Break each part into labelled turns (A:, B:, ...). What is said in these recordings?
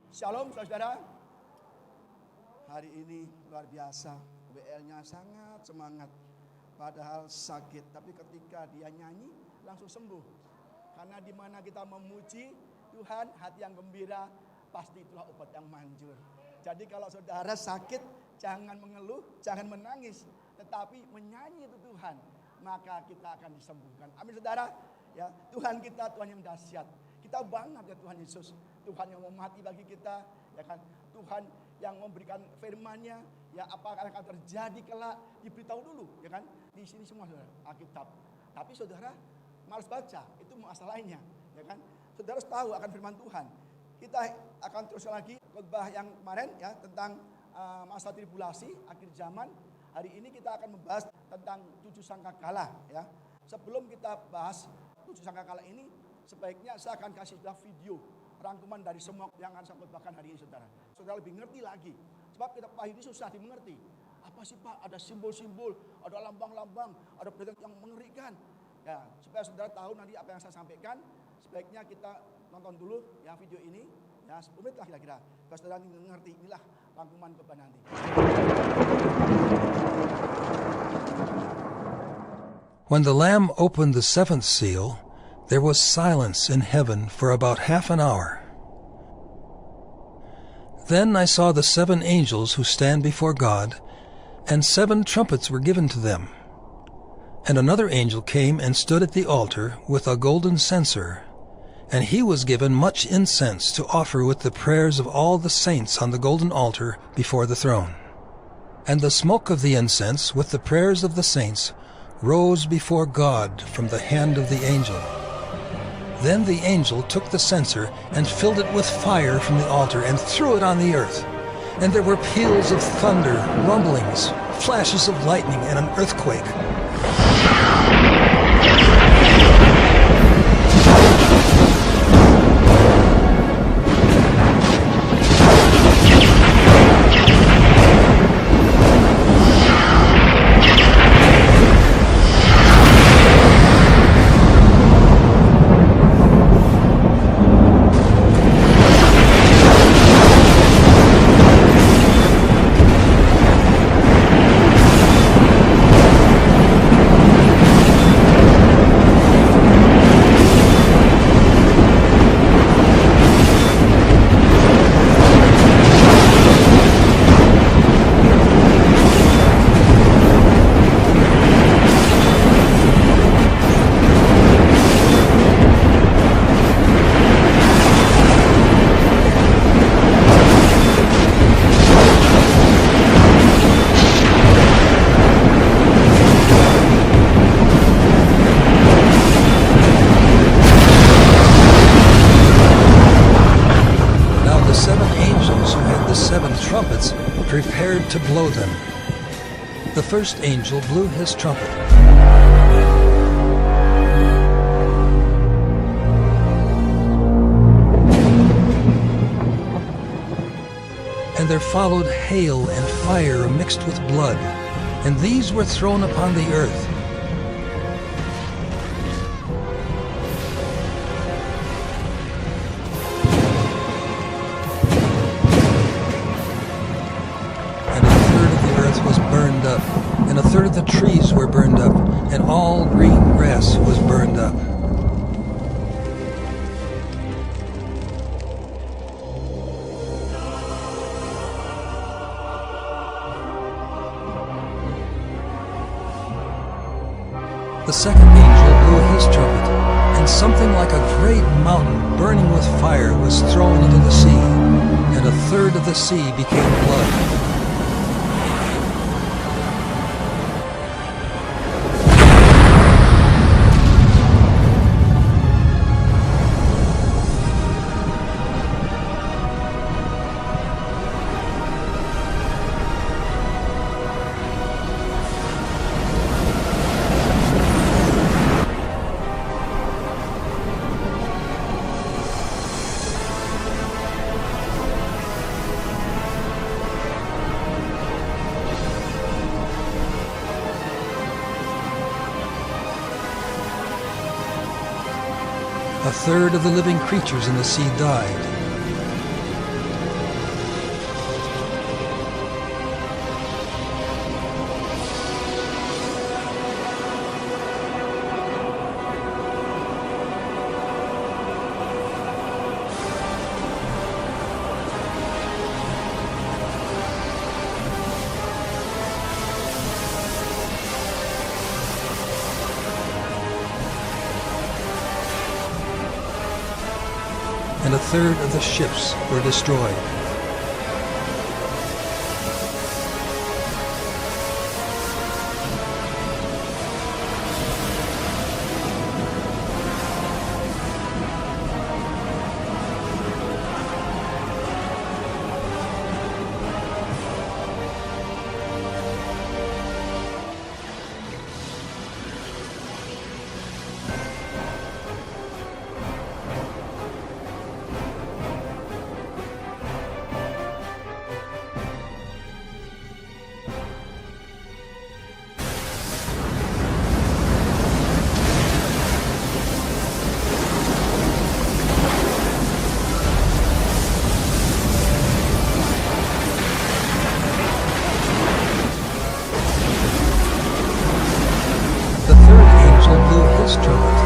A: Shalom saudara. Hari ini luar biasa, WL-nya sangat semangat. Padahal sakit, tapi ketika dia nyanyi langsung sembuh. Karena di mana kita memuji Tuhan, hati yang gembira, pasti itulah obat yang manjur. Jadi kalau saudara sakit, jangan mengeluh, jangan menangis, tetapi menyanyi itu Tuhan, maka kita akan disembuhkan. Amin saudara. Ya, Tuhan kita Tuhan yang dahsyat. Kita banget ya Tuhan Yesus. Tuhan yang mau mati bagi kita, ya kan? Tuhan yang memberikan firman-Nya, ya apa yang akan terjadi kelak diberitahu dulu, ya kan? Di sini semua saudara, Alkitab. Tapi saudara malas baca, itu masalah lainnya, ya kan? Saudara harus tahu akan firman Tuhan. Kita akan terus lagi khotbah yang kemarin ya tentang masa tribulasi akhir zaman. Hari ini kita akan membahas tentang 7 sangkakala, ya. Sebelum kita bahas 7 sangkakala ini, sebaiknya saya akan kasih video rangkuman dari semua yang akan saya khotbahkan hari ini saudara. Saudara lebih ngerti lagi. Sebab kita pahit ini susah dimengerti. Apa sih Pak? Ada simbol-simbol, ada lambang-lambang, ada perintah yang mengerikan. Ya, supaya saudara tahu nanti apa yang saya sampaikan, sebaiknya kita nonton dulu ya video ini. Ya, 10 menit lah kira-kira. Supaya saudara ngerti, inilah rangkuman khotbah nanti.
B: When the Lamb opened the 7th seal, there was silence in heaven for about half an hour. Then I saw the 7 angels who stand before God, and 7 trumpets were given to them. And another angel came and stood at the altar with a golden censer, and he was given much incense to offer with the prayers of all the saints on the golden altar before the throne. And the smoke of the incense with the prayers of the saints rose before God from the hand of the angel. Then the angel took the censer and filled it with fire from the altar and threw it on the earth. And there were peals of thunder, rumblings, flashes of lightning, and an earthquake. Prepared to blow them. The first angel blew his trumpet. And there followed hail and fire mixed with blood, and these were thrown upon the earth. And a third of the trees were burned up, and all green grass was burned up. The second angel blew his trumpet, and something like a great mountain burning with fire was thrown into the sea, and a third of the sea became blood. A third of the living creatures in the sea died. and a third of the ships were destroyed. The third angel blew his trumpet,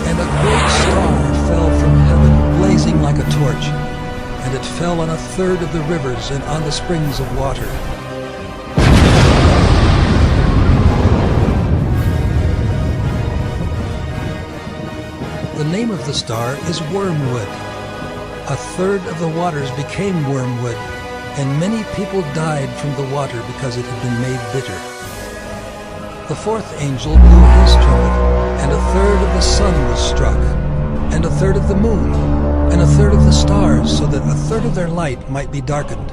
B: and a great star fell from heaven, blazing like a torch, and it fell on a third of the rivers and on the springs of water. The name of the star is Wormwood. A third of the waters became wormwood, and many people died from the water because it had been made bitter. The fourth angel blew his trumpet, and a third of the sun was struck, and a third of the moon, and a third of the stars, so that a third of their light might be darkened.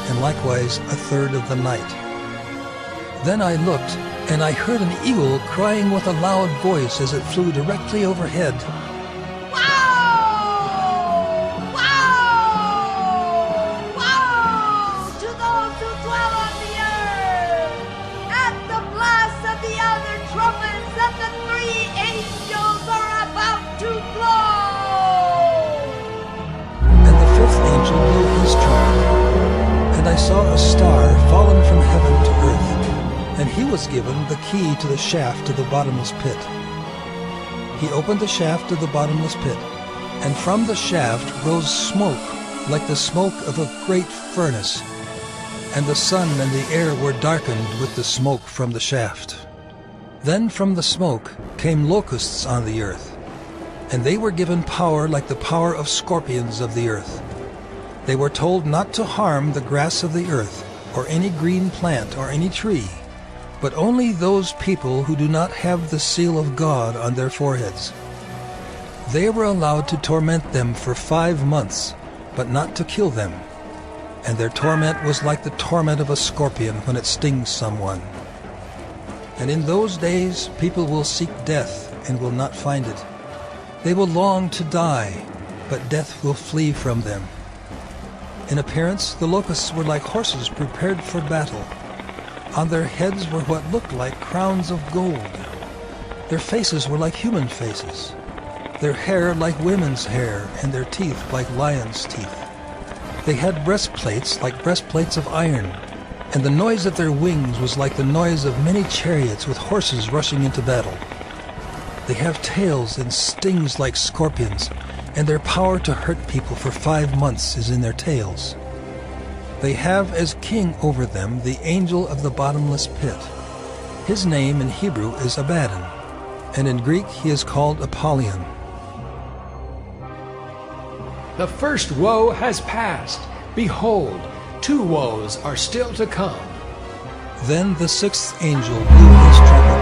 B: And likewise a third of the night. Then I looked, and I heard an eagle crying with a loud voice as it flew directly overhead.
C: Woe! Woe! Woe to those who dwell on the earth! At the blast of the other trumpets that the three angels are about to blow!
B: And the fifth angel blew his trumpet. And I saw a star fallen from heaven to earth, and he was given the key to the shaft of the bottomless pit. He opened the shaft of the bottomless pit, and from the shaft rose smoke like the smoke of a great furnace, and the sun and the air were darkened with the smoke from the shaft. Then from the smoke came locusts on the earth, and they were given power like the power of scorpions of the earth. They were told not to harm the grass of the earth, or any green plant, or any tree, but only those people who do not have the seal of God on their foreheads. They were allowed to torment them for 5 months, but not to kill them. And their torment was like the torment of a scorpion when it stings someone. And in those days people will seek death and will not find it. They will long to die, but death will flee from them. In appearance, the locusts were like horses prepared for battle. On their heads were what looked like crowns of gold. Their faces were like human faces, their hair like women's hair, and their teeth like lions' teeth. They had breastplates like breastplates of iron, and the noise of their wings was like the noise of many chariots with horses rushing into battle. They have tails and stings like scorpions, and their power to hurt people for 5 months is in their tails. They have as king over them the angel of the bottomless pit. His name in Hebrew is Abaddon, and in Greek he is called Apollyon.
D: The first woe has passed. Behold, 2 woes are still to come.
B: Then the sixth angel blew his trumpet,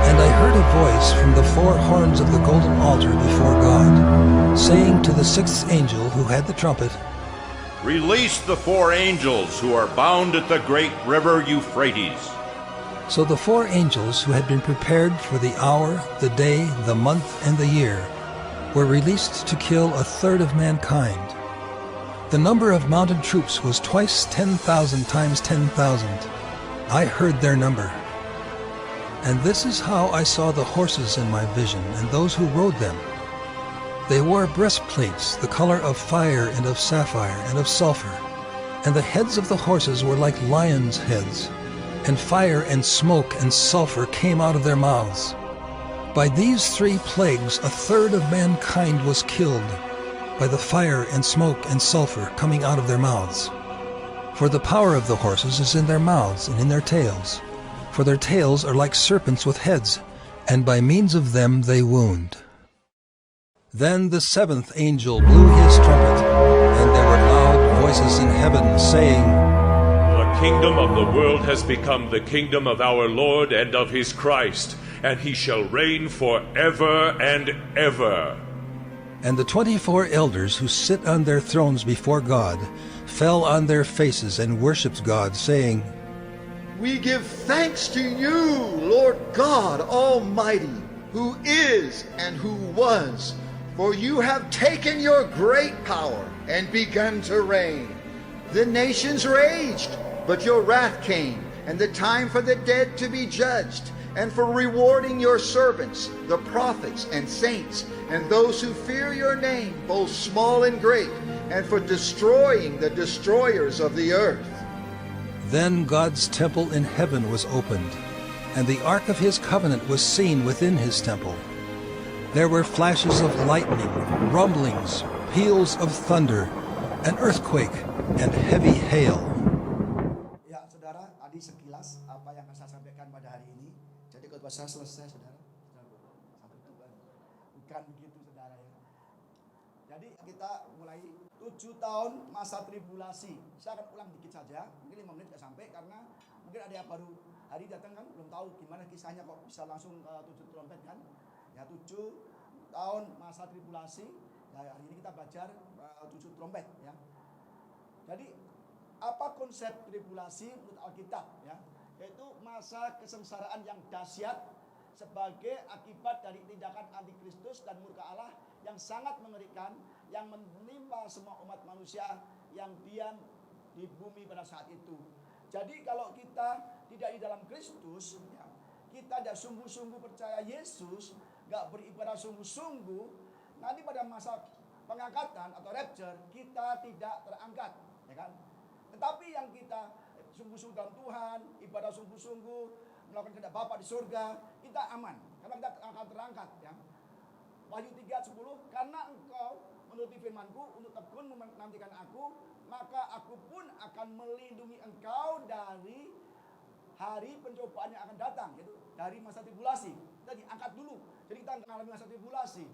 B: and I heard a voice from the 4 horns of the golden altar before God, saying to the sixth angel who had the trumpet,
E: Release the 4 angels who are bound at the great river Euphrates.
B: So the 4 angels who had been prepared for the hour, the day, the month, and the year were released to kill a third of mankind. The number of mounted troops was twice 10,000 times 10,000. I heard their number. And this is how I saw the horses in my vision, and those who rode them. They wore breastplates, the color of fire and of sapphire and of sulfur, and the heads of the horses were like lions' heads, and fire and smoke and sulfur came out of their mouths. By these 3 plagues 1/3 of mankind was killed, by the fire and smoke and sulfur coming out of their mouths. For the power of the horses is in their mouths and in their tails, for their tails are like serpents with heads, and by means of them they wound. Then the 7th angel blew his trumpet, and there were loud voices in heaven, saying,
F: The kingdom of the world has become the kingdom of our Lord and of his Christ, and he shall reign forever and ever.
B: And the 24 elders who sit on their thrones before God fell on their faces and worshipped God, saying,
G: We give thanks to you, Lord God Almighty, who is and who was, for you have taken your great power and begun to reign. The nations raged, but your wrath came, and the time for the dead to be judged, and for rewarding your servants, the prophets and saints, and those who fear your name, both small and great, and for destroying the destroyers of the earth.
B: Then God's temple in heaven was opened, and the ark of his covenant was seen within his temple. There were flashes of lightning, rumblings, peals of thunder, an earthquake, and heavy hail.
A: Ya, saudara, tadi sekilas apa yang saya sampaikan pada hari ini. Jadi khotbah saya selesai, saudara. Bukan begitu, saudara ya. Jadi kita mulai 7 tahun masa tribulasi. Saya akan ulang dikit saja, mungkin 5 menit tidak sampai karena mungkin ada yang baru hari datang kan belum tahu gimana kisahnya kok bisa langsung ke 7 trompet kan. Ya, 7 tahun masa tribulasi. Ya, hari ini kita belajar 7 trompet ya. Jadi apa konsep tribulasi menurut Alkitab ya? Yaitu masa kesengsaraan yang dahsyat sebagai akibat dari tindakan antikristus dan murka Allah yang sangat mengerikan yang menimpa semua umat manusia yang diam di bumi pada saat itu. Jadi kalau kita tidak di dalam Kristus ya, kita tidak sungguh-sungguh percaya Yesus, nggak beribadah sungguh-sungguh, nanti pada masa pengangkatan atau rapture kita tidak terangkat, ya kan? Tetapi yang kita sungguh-sungguh dalam Tuhan, ibadah sungguh-sungguh, melakukan kehendak Bapa di surga, kita aman karena kita akan terangkat, ya. Wahyu 3:10, karena engkau menuruti firman-Ku untuk tekun menantikan aku, maka aku pun akan melindungi engkau dari hari pencobaan yang akan datang, yaitu dari masa tribulasi. Kita diangkat dulu, jadi kita mengalami masa tribulasi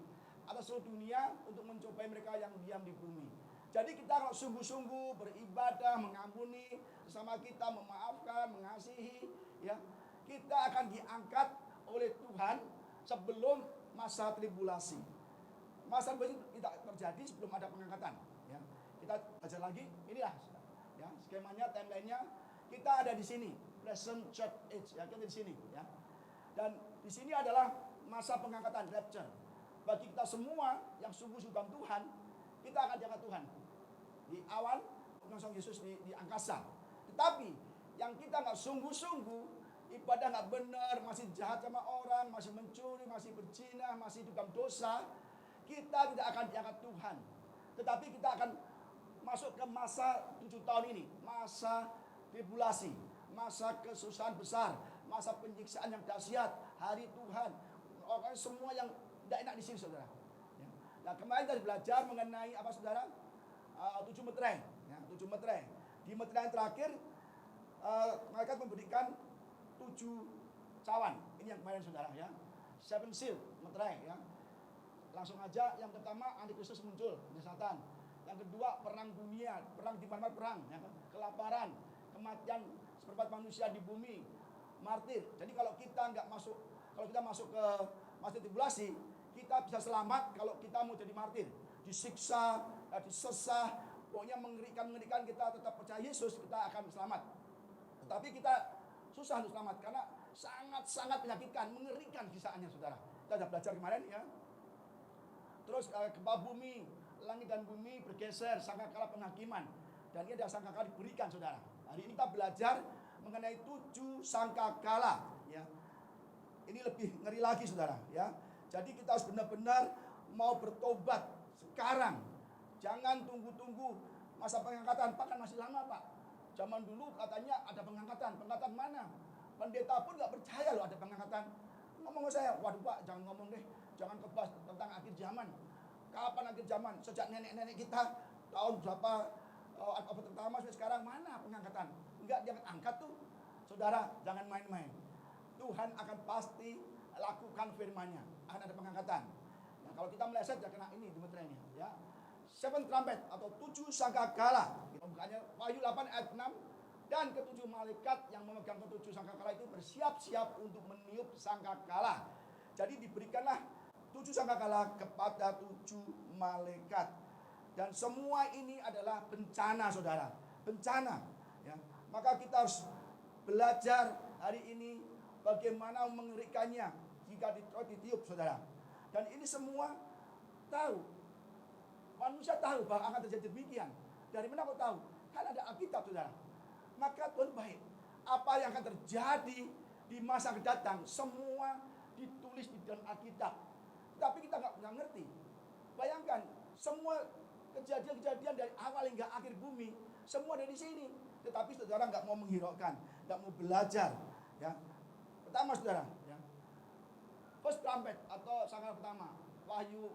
A: atas seluruh dunia untuk mencobai mereka yang diam di bumi. Jadi kita kalau sungguh-sungguh beribadah, mengampuni sesama kita, memaafkan, mengasihi, ya, kita akan diangkat oleh Tuhan sebelum masa tribulasi. Masa tribulasi tidak terjadi sebelum ada pengangkatan. Ya. Kita belajar lagi, inilah ya, skemanya, timelinenya. Kita ada di sini, present church age, ya, kita di sini. Ya. Dan di sini adalah masa pengangkatan, rapture. Bagi kita semua yang sungguh-sungguh dalam Tuhan, kita akan diangkat Tuhan di awan langsung Yesus di angkasa. Tetapi yang kita nggak sungguh-sungguh, ibadah nggak benar, masih jahat sama orang, masih mencuri, masih berzina, masih dalam dosa, kita tidak akan diangkat Tuhan. Tetapi kita akan masuk ke masa 7 tahun ini, masa tribulasi, masa kesusahan besar, masa penyiksaan yang dahsyat, hari Tuhan. Orang semua yang tidak enak di sini, saudara. Ya. Nah, kemarin kita belajar mengenai apa, saudara? 7 meterai, ya, 7 meterai. Di meterai yang terakhir, mereka memberikan 7 cawan. Ini yang kemarin, saudara, ya. 7 seal meterai, ya. Langsung aja, yang pertama antikristus muncul, Satan. Yang kedua perang dunia, perang di mana perang, ya, kelaparan, kematian seperempat manusia di bumi, martir. Jadi kalau kita nggak masuk, kalau kita masuk ke masa tribulasi, kita bisa selamat kalau kita mau jadi martir, disiksa, disesah, pokoknya mengerikan kita tetap percaya Yesus, kita akan selamat. Tetapi kita susah untuk selamat karena sangat-sangat menyakitkan, mengerikan kisahnya, saudara. Kita sudah belajar kemarin, ya. Terus gempa bumi, langit dan bumi bergeser, sangkakala penghakiman, dan ini ada sangkakala diberikan, saudara. Hari ini kita belajar mengenai 7 sangkakala, ya. ini lebih ngeri lagi saudara ya. Jadi kita harus benar-benar mau bertobat sekarang. Jangan tunggu-tunggu masa pengangkatan. Pak kan masih lama Pak. Zaman dulu katanya ada pengangkatan. Pengangkatan mana? Pendeta pun nggak percaya loh ada pengangkatan. Ngomong ke saya, waduh Pak jangan ngomong deh. Jangan kebas tentang akhir zaman. Kapan akhir zaman? Sejak nenek-nenek kita tahun berapa abad pertama sampai sekarang mana pengangkatan? Enggak diangkat angkat tuh. Saudara, jangan main-main. Tuhan akan pasti lakukan firman-Nya. Akan ada pengangkatan. Nah, kalau kita meleset ya kena ini Demetrianya ya. Seven trumpet atau 7 sangkakala. Bukannya Wahyu 8 ayat 6 dan ketujuh malaikat yang memegang ketujuh sangkakala itu bersiap-siap untuk meniup sangkakala. Jadi diberikanlah 7 sangkakala kepada 7 malaikat. Dan semua ini adalah bencana saudara. Bencana ya. Maka kita harus belajar hari ini bagaimana mengerikannya jika ditiup saudara. Dan ini semua tahu. Manusia tahu bahwa akan terjadi demikian. Dari mana kau tahu? Kan ada Alkitab saudara. Maka Tuhan baik. Apa yang akan terjadi di masa kedatang semua ditulis di dalam Alkitab. Tapi kita nggak ngerti. Bayangkan semua kejadian-kejadian dari awal hingga akhir bumi semua dari sini. Tetapi saudara nggak mau menghiraukan, nggak mau belajar. Ya. Pertama saudara, ya. First trumpet atau sangkakala pertama, Wahyu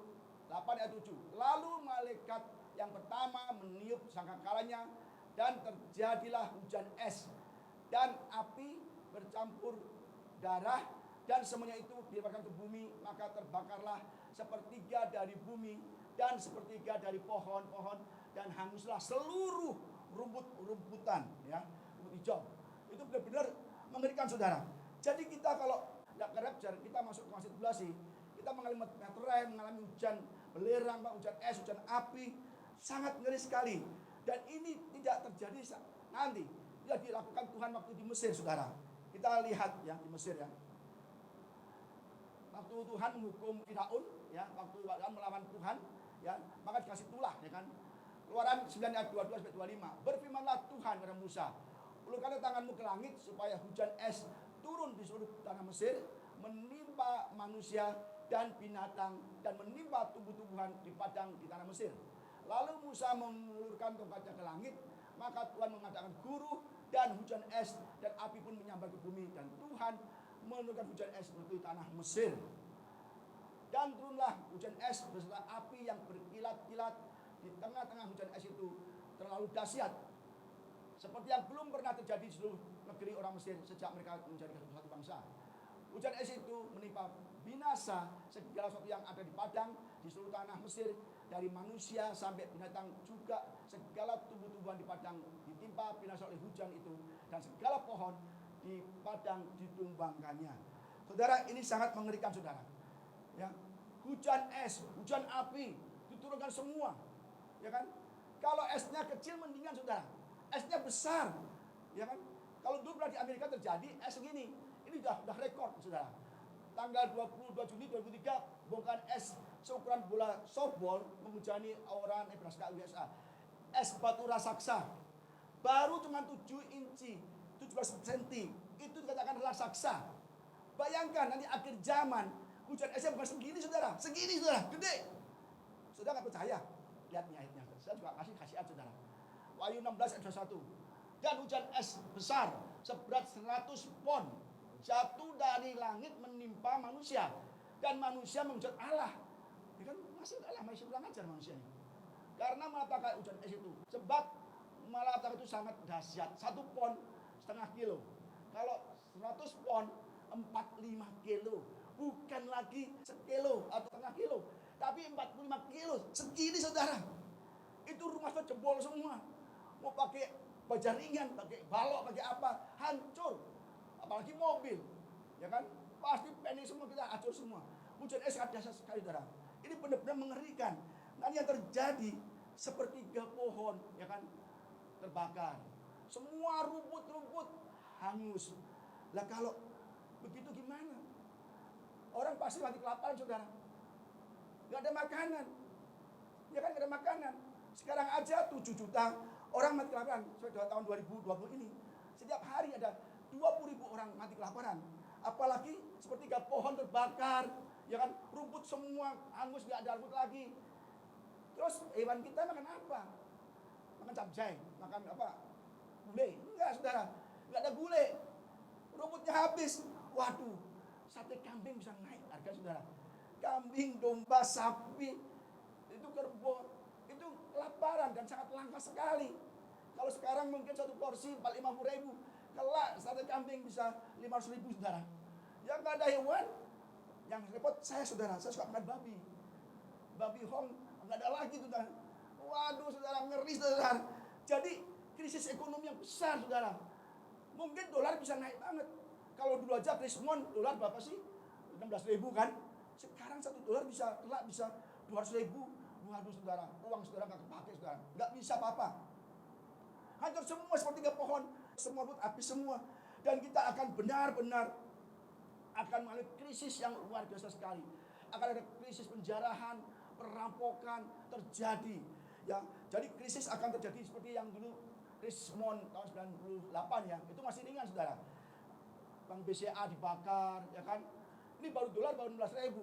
A: 8 ayat 7. Lalu malaikat yang pertama meniup sangkakalanya dan terjadilah hujan es dan api bercampur darah dan semuanya itu dilemparkan ke bumi, maka terbakarlah sepertiga dari bumi dan sepertiga dari pohon-pohon dan hanguslah seluruh rumput-rumputan ya, rumput hijau. Itu benar-benar mengerikan saudara. Jadi kita kalau tidak ke rapture, kita masuk ke masa tribulasi, kita mengalami meteor, mengalami hujan belerang, hujan es, hujan api, sangat ngeri sekali. Dan ini tidak terjadi nanti. Dia dilakukan Tuhan waktu di Mesir, saudara. Kita lihat ya di Mesir ya. Waktu Tuhan menghukum Firaun, ya, waktu Tuhan melawan Tuhan, ya, maka dikasih tulah, ya kan. Keluaran 9 ayat 22 sampai 25. Berfirmanlah Tuhan kepada Musa, ulurkanlah tanganmu ke langit supaya hujan es turun di seluruh tanah Mesir, menimpa manusia dan binatang dan menimpa tumbuh-tumbuhan di padang di tanah Mesir. Lalu Musa mengulurkan tongkatnya ke langit, maka Tuhan mengadakan guru dan hujan es dan api pun menyambar ke bumi dan Tuhan menurunkan hujan es menuju tanah Mesir. Dan turunlah hujan es beserta api yang berkilat-kilat di tengah-tengah hujan es itu terlalu dahsyat, seperti yang belum pernah terjadi di seluruh negeri orang Mesir sejak mereka menjadi satu bangsa. Hujan es itu menimpa binasa segala sesuatu yang ada di padang di seluruh tanah Mesir, dari manusia sampai binatang juga segala tumbuh-tumbuhan di padang ditimpa binasa oleh hujan itu dan segala pohon di padang ditumbangkannya. Saudara, ini sangat mengerikan saudara. Ya, hujan es, hujan api diturunkan semua, ya kan? Kalau esnya kecil mendingan saudara, esnya besar, ya kan? Kalau dulu pernah di Amerika terjadi es segini, ini udah rekor saudara. Tanggal 22 Juni 2003 bongkahan es seukuran bola softball menghujani orang Nebraska USA. Es batu raksasa baru cuma 7 inci 17 cm, itu dikatakan raksasa. Bayangkan nanti akhir zaman hujan esnya bukan segini saudara, segini saudara, gede. Saudara nggak percaya? Lihat nih ayatnya. Saya juga kasih khasiat saudara. Wahyu 16 ayat 21. Dan hujan es besar seberat 100 pon jatuh dari langit menimpa manusia dan manusia menghujat Allah. Ya kan masih Allah masih kurang ajar manusia ini. Karena malapetaka hujan es itu, sebab malapetaka itu sangat dahsyat. 1 pon setengah kilo. Kalau 100 pon 45 kilo. Bukan lagi sekilo atau setengah kilo, tapi 45 kilo. Segini saudara. Itu rumah jebol semua. Mau pakai baja ringan, pakai balok, pakai apa, hancur. Apalagi mobil, ya kan? Pasti pendek semua, kita hancur semua. Hujan es sangat dahsyat sekali saudara. Ini benar-benar mengerikan. Nanti yang terjadi sepertiga pohon, ya kan, terbakar. Semua rumput-rumput hangus. Lah kalau begitu gimana? Orang pasti mati kelaparan saudara. Gak ada makanan. Ya kan gak ada makanan. Sekarang aja 7 juta orang mati kelaparan sampai tahun 2020 ini. Setiap hari ada 20.000 orang mati kelaparan. Apalagi seperti pohon terbakar, ya kan, rumput semua hangus, nggak ada rumput lagi. Terus hewan kita makan apa? Makan capcay, makan apa? Gulai? Enggak, saudara, nggak ada gulai. Rumputnya habis. Waduh, sate kambing bisa naik harga, saudara. Kambing, domba, sapi, itu kerbau, itu kelaparan dan sangat langka sekali. Kalau sekarang mungkin satu porsi 50.000, kelak sate kambing bisa 500.000, saudara. Yang nggak ada hewan, yang repot saya, saudara. Saya suka makan babi hong, nggak ada lagi, saudara. Waduh, saudara, ngeri, saudara. Jadi krisis ekonomi yang besar, saudara. Mungkin dolar bisa naik banget. Kalau dulu aja Krismon dolar berapa sih? 16.000 kan? Sekarang $1 bisa kelak bisa 200.000. Waduh, saudara, uang saudara nggak kepake, saudara. Nggak bisa apa-apa. Hancur semua seperti pohon, semua pun habis semua. Dan kita akan benar-benar akan mengalami krisis yang luar biasa sekali. Akan ada krisis penjarahan, perampokan terjadi. Ya, jadi krisis akan terjadi seperti yang dulu Krismon tahun 98 ya. Itu masih ringan, saudara. Bank BCA dibakar, ya kan? Ini baru dolar baru 16.000.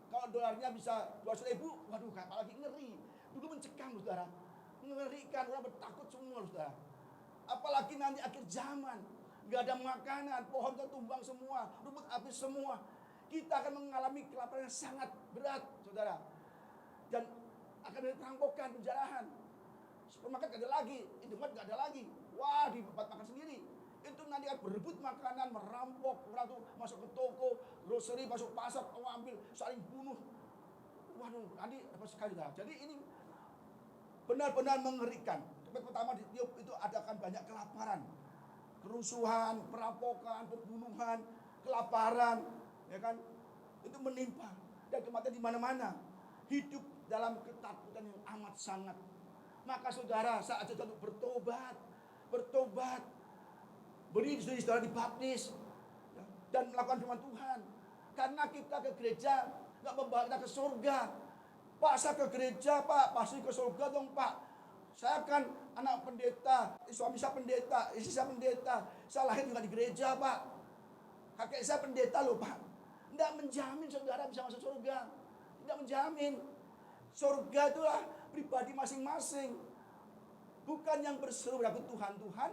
A: Kalau dolarnya bisa 200.000, waduh, apalagi ngeri. Dulu mencekam, saudara. Mengerikan, orang bertakut semua, saudara. Apalagi nanti akhir zaman, nggak ada makanan, pohon tumbang semua, rumput habis semua. Kita akan mengalami kelaparan yang sangat berat, saudara. Dan akan ada perampokan, penjarahan. Supermarket nggak ada lagi, Indomaret nggak ada lagi. Wah, di tempat makan sendiri. Itu nanti akan berebut makanan, merampok, orang tuh masuk ke toko, grocery, masuk pasar, ambil, saling bunuh. Waduh, nanti apa sekali dah. Jadi ini benar-benar mengerikan. Pertama di Tiup itu adakan banyak kelaparan, kerusuhan, perampokan, pembunuhan, kelaparan, ya kan? Itu menimpa dan kematian di mana-mana. Hidup dalam ketakutan yang amat sangat. Maka saudara, saat saja untuk bertobat, beri diri saudara dibaptis, ya, dan melakukan firman Tuhan. Karena kita ke gereja nggak membawa kita ke surga. Pak, saya ke gereja, Pak, pasti ke surga dong, Pak. Saya kan anak pendeta, suami saya pendeta, istri saya pendeta. Saya lahir juga di gereja, Pak. Kakek saya pendeta loh, Pak. Tidak menjamin saudara bisa masuk surga. Tidak menjamin. Surga itulah pribadi masing-masing. Bukan yang berseru berlaku Tuhan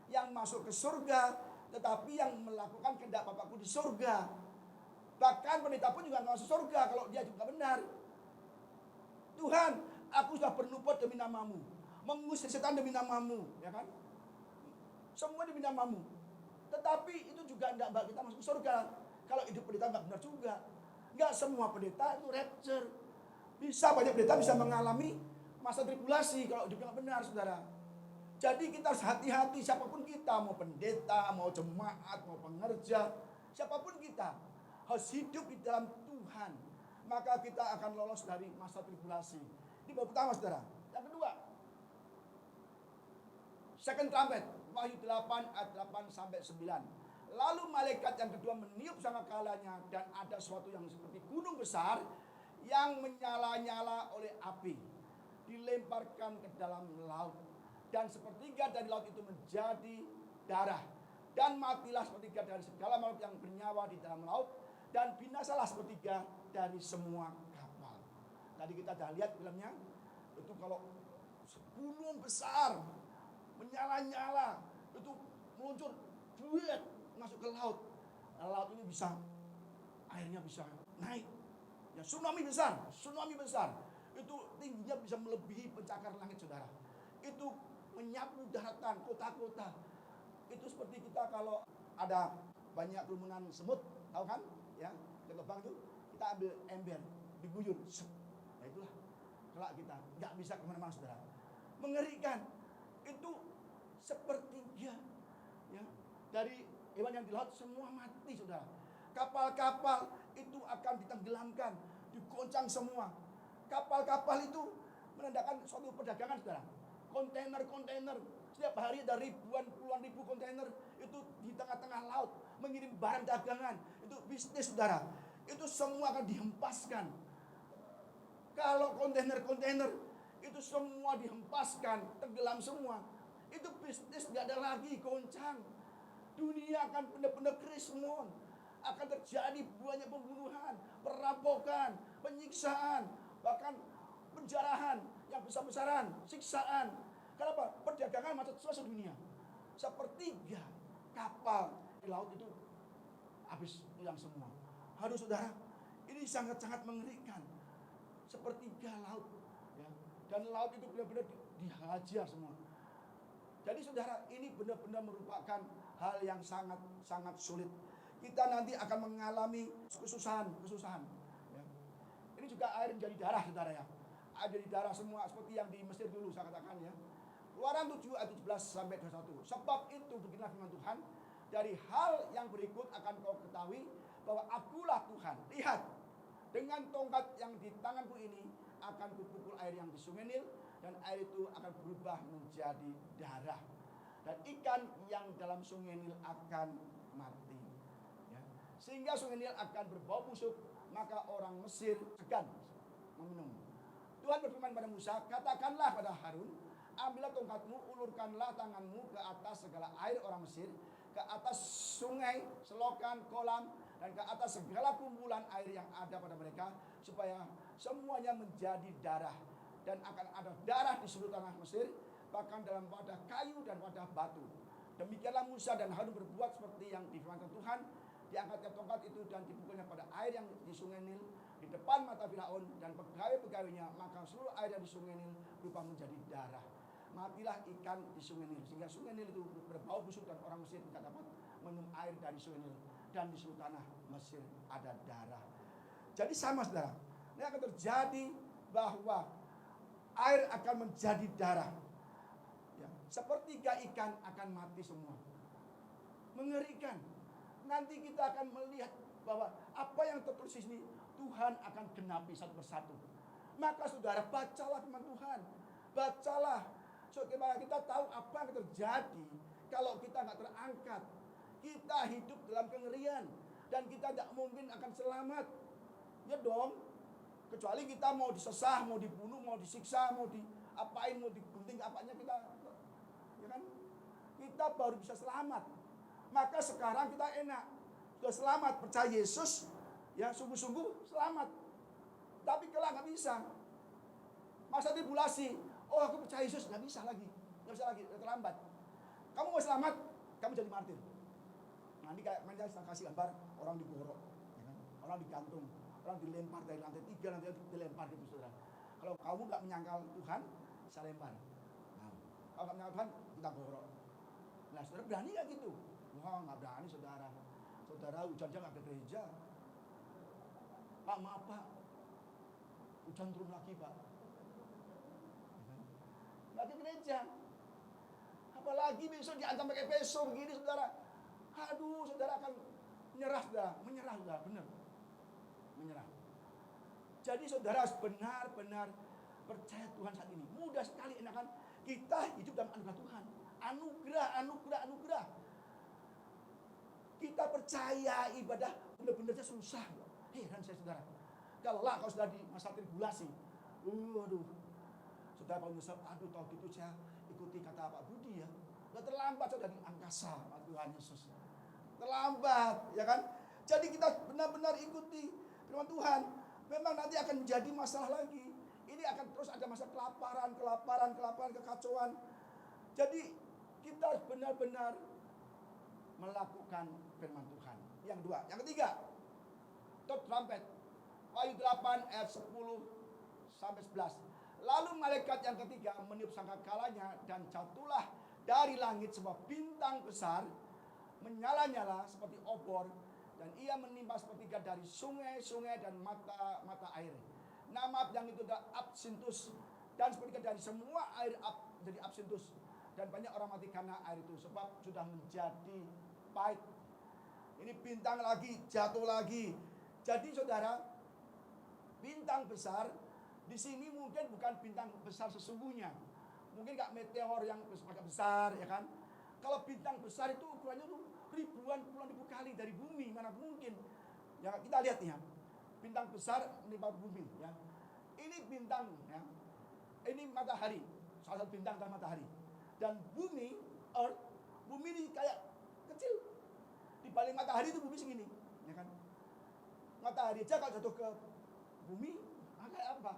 A: yang masuk ke surga, tetapi yang melakukan kehendak Bapakku di surga. Bahkan pendeta pun juga nggak masuk surga kalau dia juga benar. Tuhan, aku sudah bernubuat demi namamu, mengusir setan demi namamu, ya kan? Semua demi namamu. Tetapi itu juga tidak mbak kita masuk surga. Kalau hidup pendeta nggak benar juga. Nggak semua pendeta itu rapture. Bisa banyak pendeta bisa mengalami masa tribulasi kalau hidup nggak benar, saudara. Jadi kita harus hati-hati, siapapun kita, mau pendeta, mau jemaat, mau pengerja, siapapun kita harus hidup di dalam Tuhan. Maka kita akan lolos dari masa tribulasi. Ini bab pertama, saudara. Yang kedua, second trumpet, Wahyu 8 ayat 8 sampai 9. Lalu malaikat yang kedua meniup sangkakalanya dan ada sesuatu yang seperti gunung besar yang menyala-nyala oleh api, dilemparkan ke dalam laut. Dan sepertiga dari laut itu menjadi darah. Dan matilah sepertiga dari segala makhluk yang bernyawa di dalam laut. Dan binasalah sepertiga dari semua kapal. Tadi kita sudah lihat filmnya. Itu kalau gunung besar menyala-nyala, itu meluncur duet masuk ke laut. Laut ini bisa, airnya bisa naik. Ya, tsunami besar. Itu tingginya bisa melebihi pencakar langit, saudara. Itu menyapu daratan, kota-kota. Itu seperti kita kalau ada banyak kerumunan semut, tahu kan? Ya, ke lubang itu kita ambil ember, diguyur. Nah itulah, kelak kita nggak bisa kemana-mana, saudara. Mengerikan. Itu sepertiga, ya, dari hewan yang di laut semua mati, saudara. Kapal-kapal itu akan ditenggelamkan, digoncang semua. Kapal-kapal itu menandakan suatu perdagangan, saudara. Kontainer-kontainer, setiap hari ada ribuan, puluhan ribu kontainer itu di tengah-tengah laut mengirim barang dagangan. Itu bisnis, saudara. Itu semua akan dihempaskan. Kalau kontainer-kontainer itu semua dihempaskan, tenggelam semua. Itu bisnis nggak ada lagi, goncang. Dunia akan benar-benar krismon. akan terjadi banyak pembunuhan, perampokan, penyiksaan, bahkan penjarahan yang besar-besaran, siksaan. Kenapa? Perdagangan macet seluruh dunia. Sepertiga kapal di laut itu habis hilang semua. Aduh saudara, ini sangat-sangat mengerikan. Sepertiga laut, ya. Dan laut itu benar-benar dihajar semua. Jadi saudara, ini benar-benar merupakan hal yang sangat-sangat sulit. Kita nanti akan mengalami kesusahan. Ya. Ini juga air menjadi darah, saudara ya. Air jadi darah semua seperti yang di Mesir dulu saya katakan ya. Keluaran 7 ayat 17 sampai 21. Sebab itu beginilah firman Tuhan, dari hal yang berikut akan kau ketahui bahwa akulah Tuhan. Lihat, dengan tongkat yang di tanganku ini akan kupukul air yang di sungai Nil, dan air itu akan berubah menjadi darah, dan ikan yang dalam sungai Nil akan mati, ya. Sehingga sungai Nil akan berbau busuk, maka orang Mesir segan meminum. Tuhan berfirman pada Musa, katakanlah pada Harun, ambillah tongkatmu, ulurkanlah tanganmu ke atas segala air orang Mesir, ke atas sungai, selokan, kolam, dan ke atas segala kumpulan air yang ada pada mereka, supaya semuanya menjadi darah. Dan akan ada darah di seluruh tanah Mesir, bahkan dalam wadah kayu dan wadah batu. Demikianlah Musa dan Harun berbuat seperti yang difirmankan Tuhan. Diangkatnya tongkat itu dan dipukulnya pada air yang di sungai Nil di depan mata Firaun dan pegawai-pegawainya, maka seluruh air yang di sungai Nil berubah menjadi darah. Matilah ikan di sungai Nil, sehingga sungai Nil itu berbau busuk dan orang Mesir tidak dapat minum air dari sungai Nil, dan di seluruh tanah Mesir ada darah. Jadi sama saudara, ini akan terjadi bahwa air akan menjadi darah, ya. Sepertiga ikan akan mati semua. Mengerikan. Nanti kita akan melihat bahwa apa yang tertulis ini Tuhan akan genapi satu persatu. Maka saudara, bacalah firman Tuhan, bacalah supaya kita tahu apa yang terjadi kalau kita nggak terangkat. Kita hidup dalam kengerian dan kita tidak mungkin akan selamat, ya dong. Kecuali kita mau disesah, mau dibunuh, mau disiksa, mau diapain, mau digunting apanya kita, ya kan? Kita baru bisa selamat. Maka sekarang kita enak, sudah selamat, percaya Yesus, ya sungguh-sungguh selamat. Tapi kalau nggak bisa, masa tribulasi, oh aku percaya Yesus, nggak bisa lagi, udah terlambat. Kamu mau selamat, kamu jadi martir. Nanti kayak saya kasih gambar orang digorok, ya kan? Orang digantung, orang dilempar dari lantai 3, nanti dilempar gitu saudara. Kalau kamu nggak menyangkal Tuhan, saya lempar. Nah, kalau nggak menyangkal Tuhan, kita gorok. Nah saudara berani nggak gitu? Wah nggak berani saudara. Saudara hujan-hujan nggak ke gereja. Pak maaf pak, hujan turun lagi pak. Nggak ke gereja. Apalagi besok diancam pakai peso begini saudara. Aduh saudara akan menyerah saudara, benar. Menyerah. Jadi saudara harus benar-benar percaya Tuhan saat ini. Mudah sekali enakan kita hidup dalam anugerah Tuhan. Anugerah. Kita percaya ibadah benar-benarnya susah. Heran saya saudara. Kalau sudah di masa tribulasi, waduh, saudara kalau nyesel, aduh tahu gitu saya ikuti kata Pak Budi ya. Udah terlambat sudah di angkasa Tuhan Yesus. Terlambat, ya kan? Jadi kita benar-benar ikuti firman Tuhan. Memang nanti akan menjadi masalah lagi. Ini akan terus ada masa kelaparan, kekacauan. Jadi kita harus benar-benar melakukan firman Tuhan. Yang kedua, yang ketiga, third trumpet. Wahyu 8 ayat 10 sampai 11. Lalu malaikat yang ketiga meniup sangkakalanya dan jatuhlah dari langit sebuah bintang besar menyala-nyala seperti obor, dan ia menimpa sepertiga dari sungai-sungai dan mata air. Nama yang itu adalah Absinthus, dan sepertiga dari semua air jadi Absinthus, dan banyak orang mati karena air itu sebab sudah menjadi pahit. Ini bintang lagi, jatuh lagi. Jadi saudara, bintang besar di sini mungkin bukan bintang besar sesungguhnya. Mungkin gak meteor yang agak besar, ya kan? Kalau bintang besar itu ukurannya tuh puluhan ribu kali dari bumi, mana mungkin? Ya kita lihat nih ya, bintang besar menimpa bumi, ya. Ini bintang, ya. Ini matahari, salah satu bintang adalah matahari. Dan bumi, Earth, bumi ini kayak kecil. Di balik matahari itu bumi segini, ya kan? Matahari aja kalau jatuh ke bumi, kayak apa?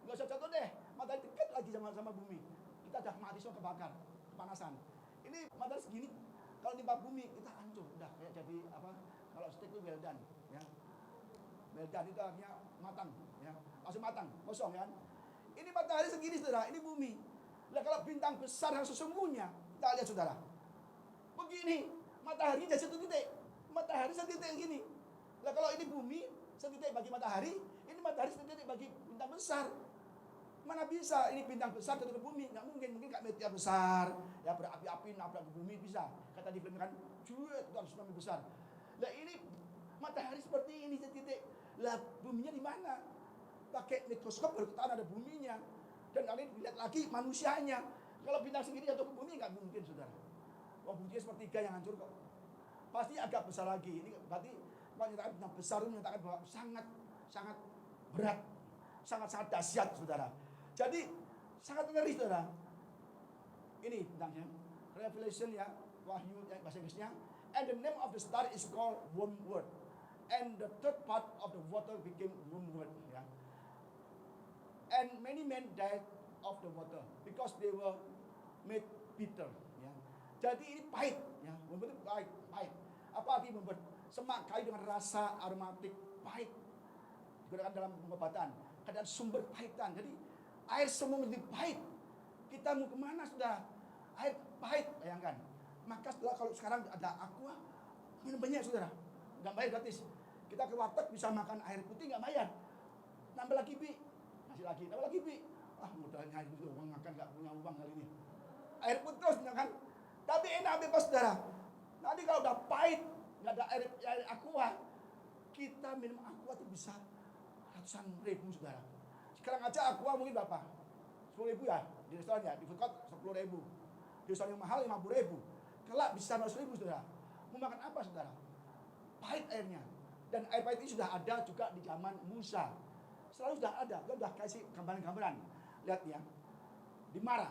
A: Nggak usah jatuh deh, matahari dekat lagi sama bumi. Kita udah mati semua, kebakar, kepanasan. Ini matahari segini, kalau nimpa bumi kita hancur, udah kayak jadi apa? Kalau steak itu well done, ya. Well done itu artinya matang, ya. Langsung matang, kosong kan? Ini matahari segini saudara, ini bumi. Nah kalau bintang besar yang sesungguhnya, kita lihat saudara. Begini, matahari jadi satu titik, matahari satu titik gini. Nah kalau ini bumi setitik bagi matahari, ini matahari setitik bagi bintang besar. Mana bisa ini bintang besar jatuh ke bumi? Nggak mungkin. Mungkin kayak meteor besar, ya berapi-api nabrak ke bumi bisa. Kata di film kan, cuit itu harus tsunami besar. Lah ini matahari seperti ini setitik. Lah buminya di mana? Pakai mikroskop baru ketahuan ada buminya. Dan kalian lihat lagi manusianya. Kalau bintang sendiri jatuh ke bumi nggak mungkin saudara. Wah buminya sepertiga yang hancur kok. Pasti agak besar lagi. Ini berarti menyatakan bintang besar itu menyatakan bahwa sangat berat, sangat dahsyat saudara. Jadi sangat ngeri saudara. Ini bintangnya, Revelation ya, Wahyu yang bahasa Inggrisnya. And the name of the star is called Wormwood. And the third part of the water became wormwood. Ya. And many men died of the water because they were made bitter. Ya. Jadi ini pahit. Ya. Wormwood itu pahit. Apa arti membuat semak kayu dengan rasa aromatik pahit digunakan dalam pengobatan, keadaan sumber pahitan. Jadi air semua menjadi pahit. Kita mau kemana sudah? Air pahit, bayangkan. Maka setelah kalau sekarang ada aqua, minum banyak saudara, nggak bayar gratis. Kita ke warteg bisa makan air putih nggak bayar. Nambah lagi bi, kasih lagi, nambah lagi bi. Modalnya air putih, uang makan nggak punya uang kali ini. Air putih terus kan. Tapi enak bebas saudara. Nanti kalau udah pahit, nggak ada air aqua, kita minum aqua itu bisa ratusan ribu saudara. Sekarang aja aqua mungkin berapa? 10.000 ya di restoran ya, di food court 10.000. Di restoran yang mahal 50.000. Kelak bisa 100.000 saudara. Mau makan apa saudara? Pahit airnya. Dan air pahit ini sudah ada juga di zaman Musa. Selalu sudah ada. Kita sudah kasih gambaran-gambaran. Lihat ya. Di Mara.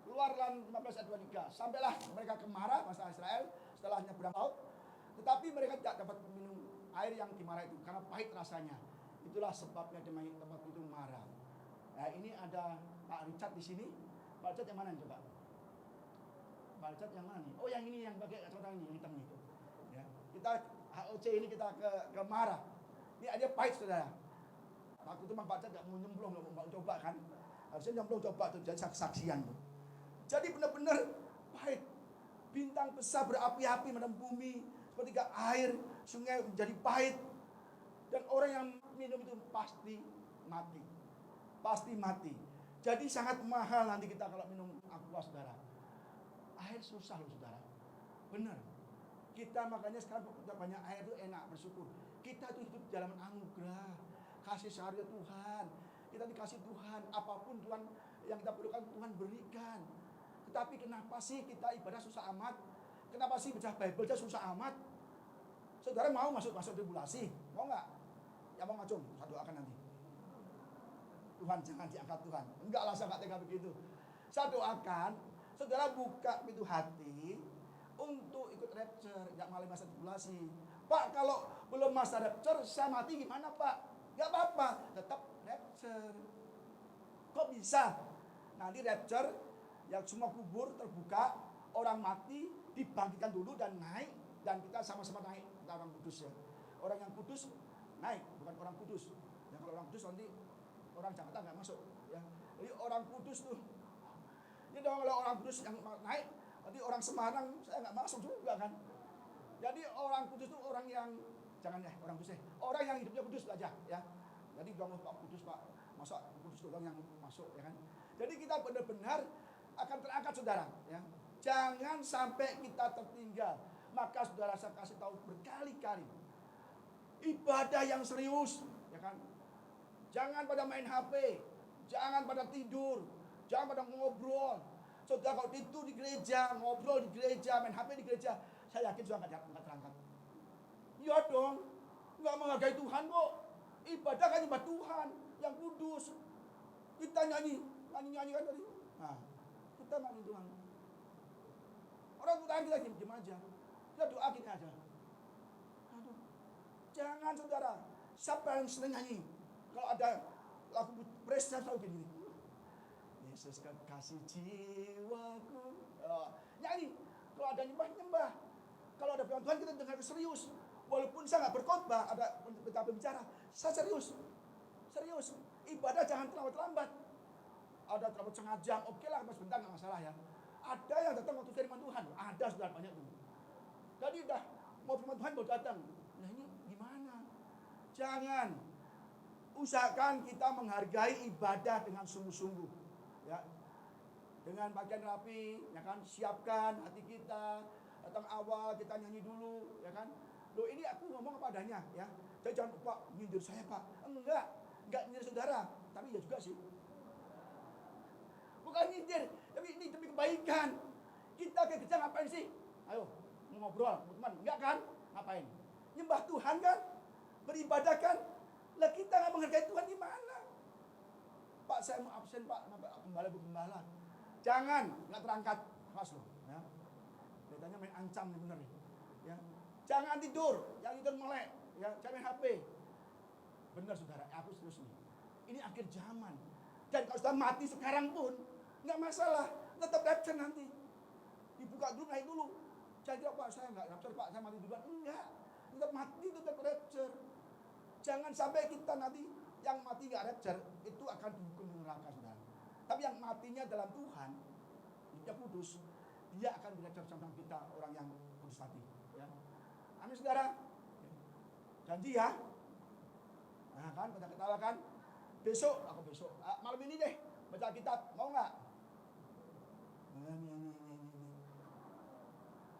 A: Keluaran 15 ayat 23. Sampailah mereka ke Mara, bangsa Israel, setelah nyebrang laut. Tetapi mereka tidak dapat minum air yang di Mara itu karena pahit rasanya. Itulah sebabnya tempat itu Mara. Nah, ini ada Pak Richard di sini. Pak Richard yang mana nih coba? Pak Richard yang mana nih? Oh, yang ini yang pakai kacamata ini, yang hitam itu. Ya. Kita HOC ini kita ke Mara. Ini ada pahit saudara. Waktu itu Pak Richard nggak mau nyemplung, nggak mau coba kan? Harusnya nyemplung coba tuh jadi saksian tuh. Jadi benar-benar pahit. Bintang besar berapi-api menembus bumi, seperti air sungai menjadi pahit. Dan orang yang minum itu pasti mati. Pasti mati. Jadi sangat mahal nanti kita kalau minum aqua saudara. Air susah loh saudara. Benar. Kita makanya sekarang kita banyak air itu enak, bersyukur. Kita itu hidup dalam anugerah, kasih karunia Tuhan. Kita dikasih Tuhan, apapun Tuhan yang kita perlukan Tuhan berikan. Tetapi kenapa sih kita ibadah susah amat? Kenapa sih baca Bible aja susah amat? Saudara mau masuk tribulasi? Mau nggak? Ya mau ngacung, saya doakan nanti. Tuhan jangan diangkat Tuhan. Enggak lah, saya nggak tega begitu. Saya doakan, saudara buka pintu hati untuk ikut rapture, nggak malah masa tribulasi. Pak, kalau belum masa rapture, saya mati gimana Pak? Nggak apa-apa, tetap rapture. Kok bisa? Nanti rapture, yang semua kubur terbuka, orang mati dibangkitkan dulu dan naik, dan kita sama-sama naik. Kita orang kudus ya. Orang yang kudus naik, bukan orang kudus. Ya kalau orang kudus nanti orang Jakarta nggak masuk. Ya. Jadi orang kudus tuh. Ini dong kalau orang kudus yang naik, nanti orang Semarang saya nggak masuk juga kan. Jadi orang kudus tuh orang yang jangan ya orang kudus, orang yang hidupnya kudus aja ya. Jadi bilang Pak kudus Pak, masa kudus orang yang masuk ya kan. Jadi kita benar-benar akan terangkat saudara ya. Jangan sampai kita tertinggal. Maka saudara saya kasih tahu berkali-kali. Ibadah yang serius ya kan. Jangan pada main HP, jangan pada tidur, jangan pada ngobrol. Saudara kalau tidur di gereja, ngobrol di gereja, main HP di gereja, saya yakin sudah nggak terangkat. Iya dong, nggak menghargai Tuhan kok. Ibadah kan ibadah Tuhan yang kudus. Kita nyanyi kan tadi. Nah, kita nyanyi Tuhan. Orang Tuhan kita diam aja. Kita doa gini aja. Aduh, Jangan saudara. Siapa yang senang nyanyi? Kalau ada lagu praise saya selalu gini. Yesus kekasih jiwaku. Nyanyi. Kalau ada nyembah. Kalau ada firman Tuhan kita dengar serius. Walaupun saya nggak berkhotbah, ada bicara, saya serius. Ibadah jangan terlambat. Ada terlambat setengah jam, oke lah, sebentar nggak masalah ya. Ada yang datang waktu firman Tuhan, ada sudah banyak tuh. Jadi udah mau firman Tuhan baru datang. Nah ini gimana? Jangan. Usahakan kita menghargai ibadah dengan sungguh-sungguh. Ya. Dengan pakaian rapi, ya kan, siapkan hati kita. Datang awal kita nyanyi dulu, ya kan. Loh ini aku ngomong apa adanya, ya. Jadi jangan Pak nyindir saya Pak. Enggak nyindir saudara, tapi ya juga sih. Bukan nyindir, tapi ini demi kebaikan. Kita ke gereja ngapain sih? Ayo, mau ngobrol, teman. Enggak kan? Ngapain? Nyembah Tuhan kan? Beribadah kan? Lah kita nggak menghargai Tuhan gimana? Pak saya mau absen Pak, gembala. Jangan, nggak terangkat. Mas loh, ya. Kelihatannya main ancam nih bener nih. Ya. Jangan tidur, yang tidur melek, ya. Jangan main HP. Bener saudara, aku serius nih. Ini akhir zaman. Dan kalau sudah mati sekarang pun nggak masalah, tetap rapture nanti. Dibuka dulu, naik dulu. Jangan kira Pak saya nggak rapture Pak, saya mati duluan. Enggak, tetap mati tetap rapture. Jangan sampai kita nanti yang mati nggak rapture itu akan dihukum di neraka saudara. Tapi yang matinya dalam Tuhan, hidupnya kudus, dia akan dirapture sama kita orang yang kudus hati. Ya. Amin saudara. Janji ya. Nah kan, pada ketawa kan. Besok, malam ini deh baca kitab, mau nggak?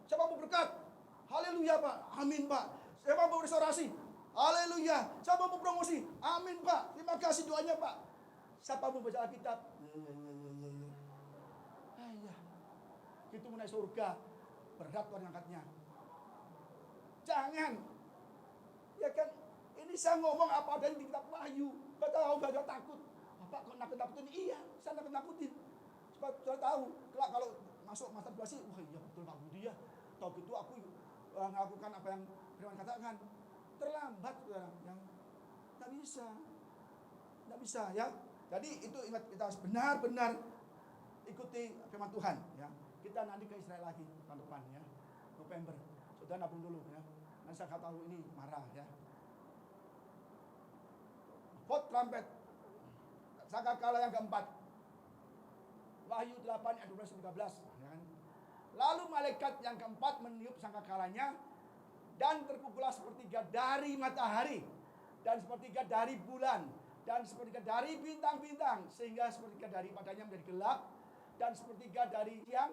A: Siapa mau berkat? Haleluya Pak, amin Pak. Siapa mau restorasi? Haleluya. Siapa mau promosi? Amin Pak. Terima kasih doanya Pak. Siapa mau baca kitab? Ayah, itu menaik surga. Berat Tuhan angkatnya. Jangan. Ya kan, ini saya ngomong apa adanya di kitab Wahyu. Baca takut. Bapak kok nakut-nakutin? Iya, saya nakut-nakutin. Supaya saya tahu. Kalau masuk masa tribulasi, wah iya betul Pak Budi ya. Tahu gitu aku melakukan apa yang firman katakan. Terlambat yang nggak bisa ya. Jadi itu ingat, kita harus benar-benar ikuti firman Tuhan ya. Kita nanti ke Israel lagi tahun depan ya, November. Sudah nabung dulu ya. Nanti saya tahu ini marah ya. Pot trumpet sangkakala yang keempat. Wahyu 8 ayat 12-13 ya kan? Lalu malaikat yang keempat meniup sangkakalanya, dan terkumpullah sepertiga dari matahari, dan sepertiga dari bulan, dan sepertiga dari bintang-bintang, sehingga sepertiga daripadanya menjadi gelap, dan sepertiga dari siang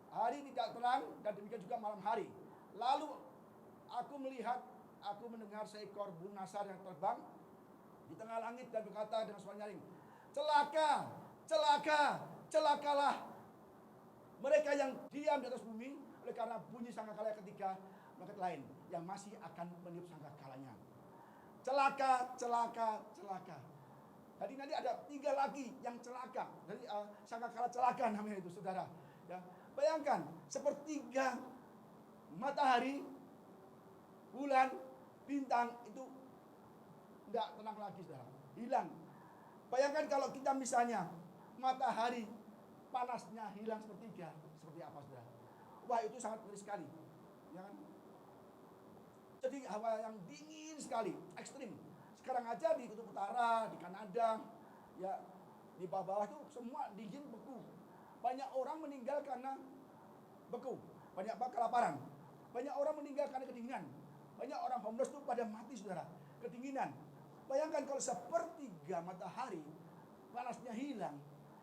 A: hari tidak terang, dan demikian juga malam hari. Lalu aku mendengar seekor burung nasar yang terbang di tengah langit dan berkata dengan suara nyaring, celakalah mereka yang diam di atas bumi, oleh karena bunyi sangkakala ketiga malaikat lain yang masih akan meniup sangkakalanya. Celaka. Jadi nanti ada 3 lagi yang celaka. Jadi sangkakala celaka namanya itu saudara. Ya, bayangkan sepertiga matahari, bulan, bintang itu tidak tenang lagi saudara, hilang. Bayangkan kalau kita misalnya matahari panasnya hilang sepertiga, seperti apa saudara? Wah itu sangat ngeri sekali, ya kan? Jadi hawa yang dingin sekali, ekstrim. Sekarang aja di kutub utara, di Kanada, ya di bawah itu semua dingin beku. Banyak orang meninggal karena beku, banyak kelaparan, banyak orang meninggal karena kedinginan, banyak orang homeless itu pada mati saudara, kedinginan. Bayangkan kalau sepertiga matahari panasnya hilang,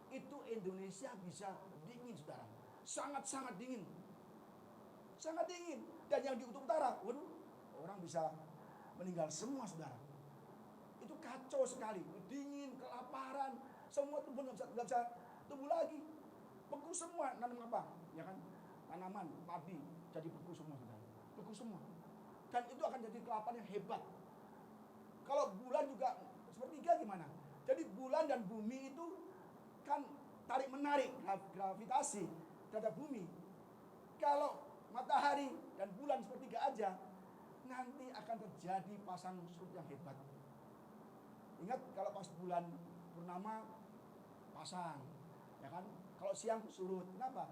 A: itu Indonesia bisa dingin saudara, sangat dingin, sangat dingin. Dan yang di kutub utara, waduh, orang bisa meninggal semua saudara. Itu kacau sekali, dingin, kelaparan, semua tumbuh nggak bisa tumbuh lagi, beku semua. Nanam apa? Ya kan, tanaman, padi jadi beku semua saudara, beku semua. Dan itu akan jadi kelaparan yang hebat. Kalau bulan juga sepertiga gimana? Jadi bulan dan bumi itu kan tarik menarik gravitasi terhadap bumi. Kalau matahari dan bulan sepertiga aja, nanti akan terjadi pasang surut yang hebat. Ingat kalau pas bulan purnama pasang, ya kan? Kalau siang surut, kenapa?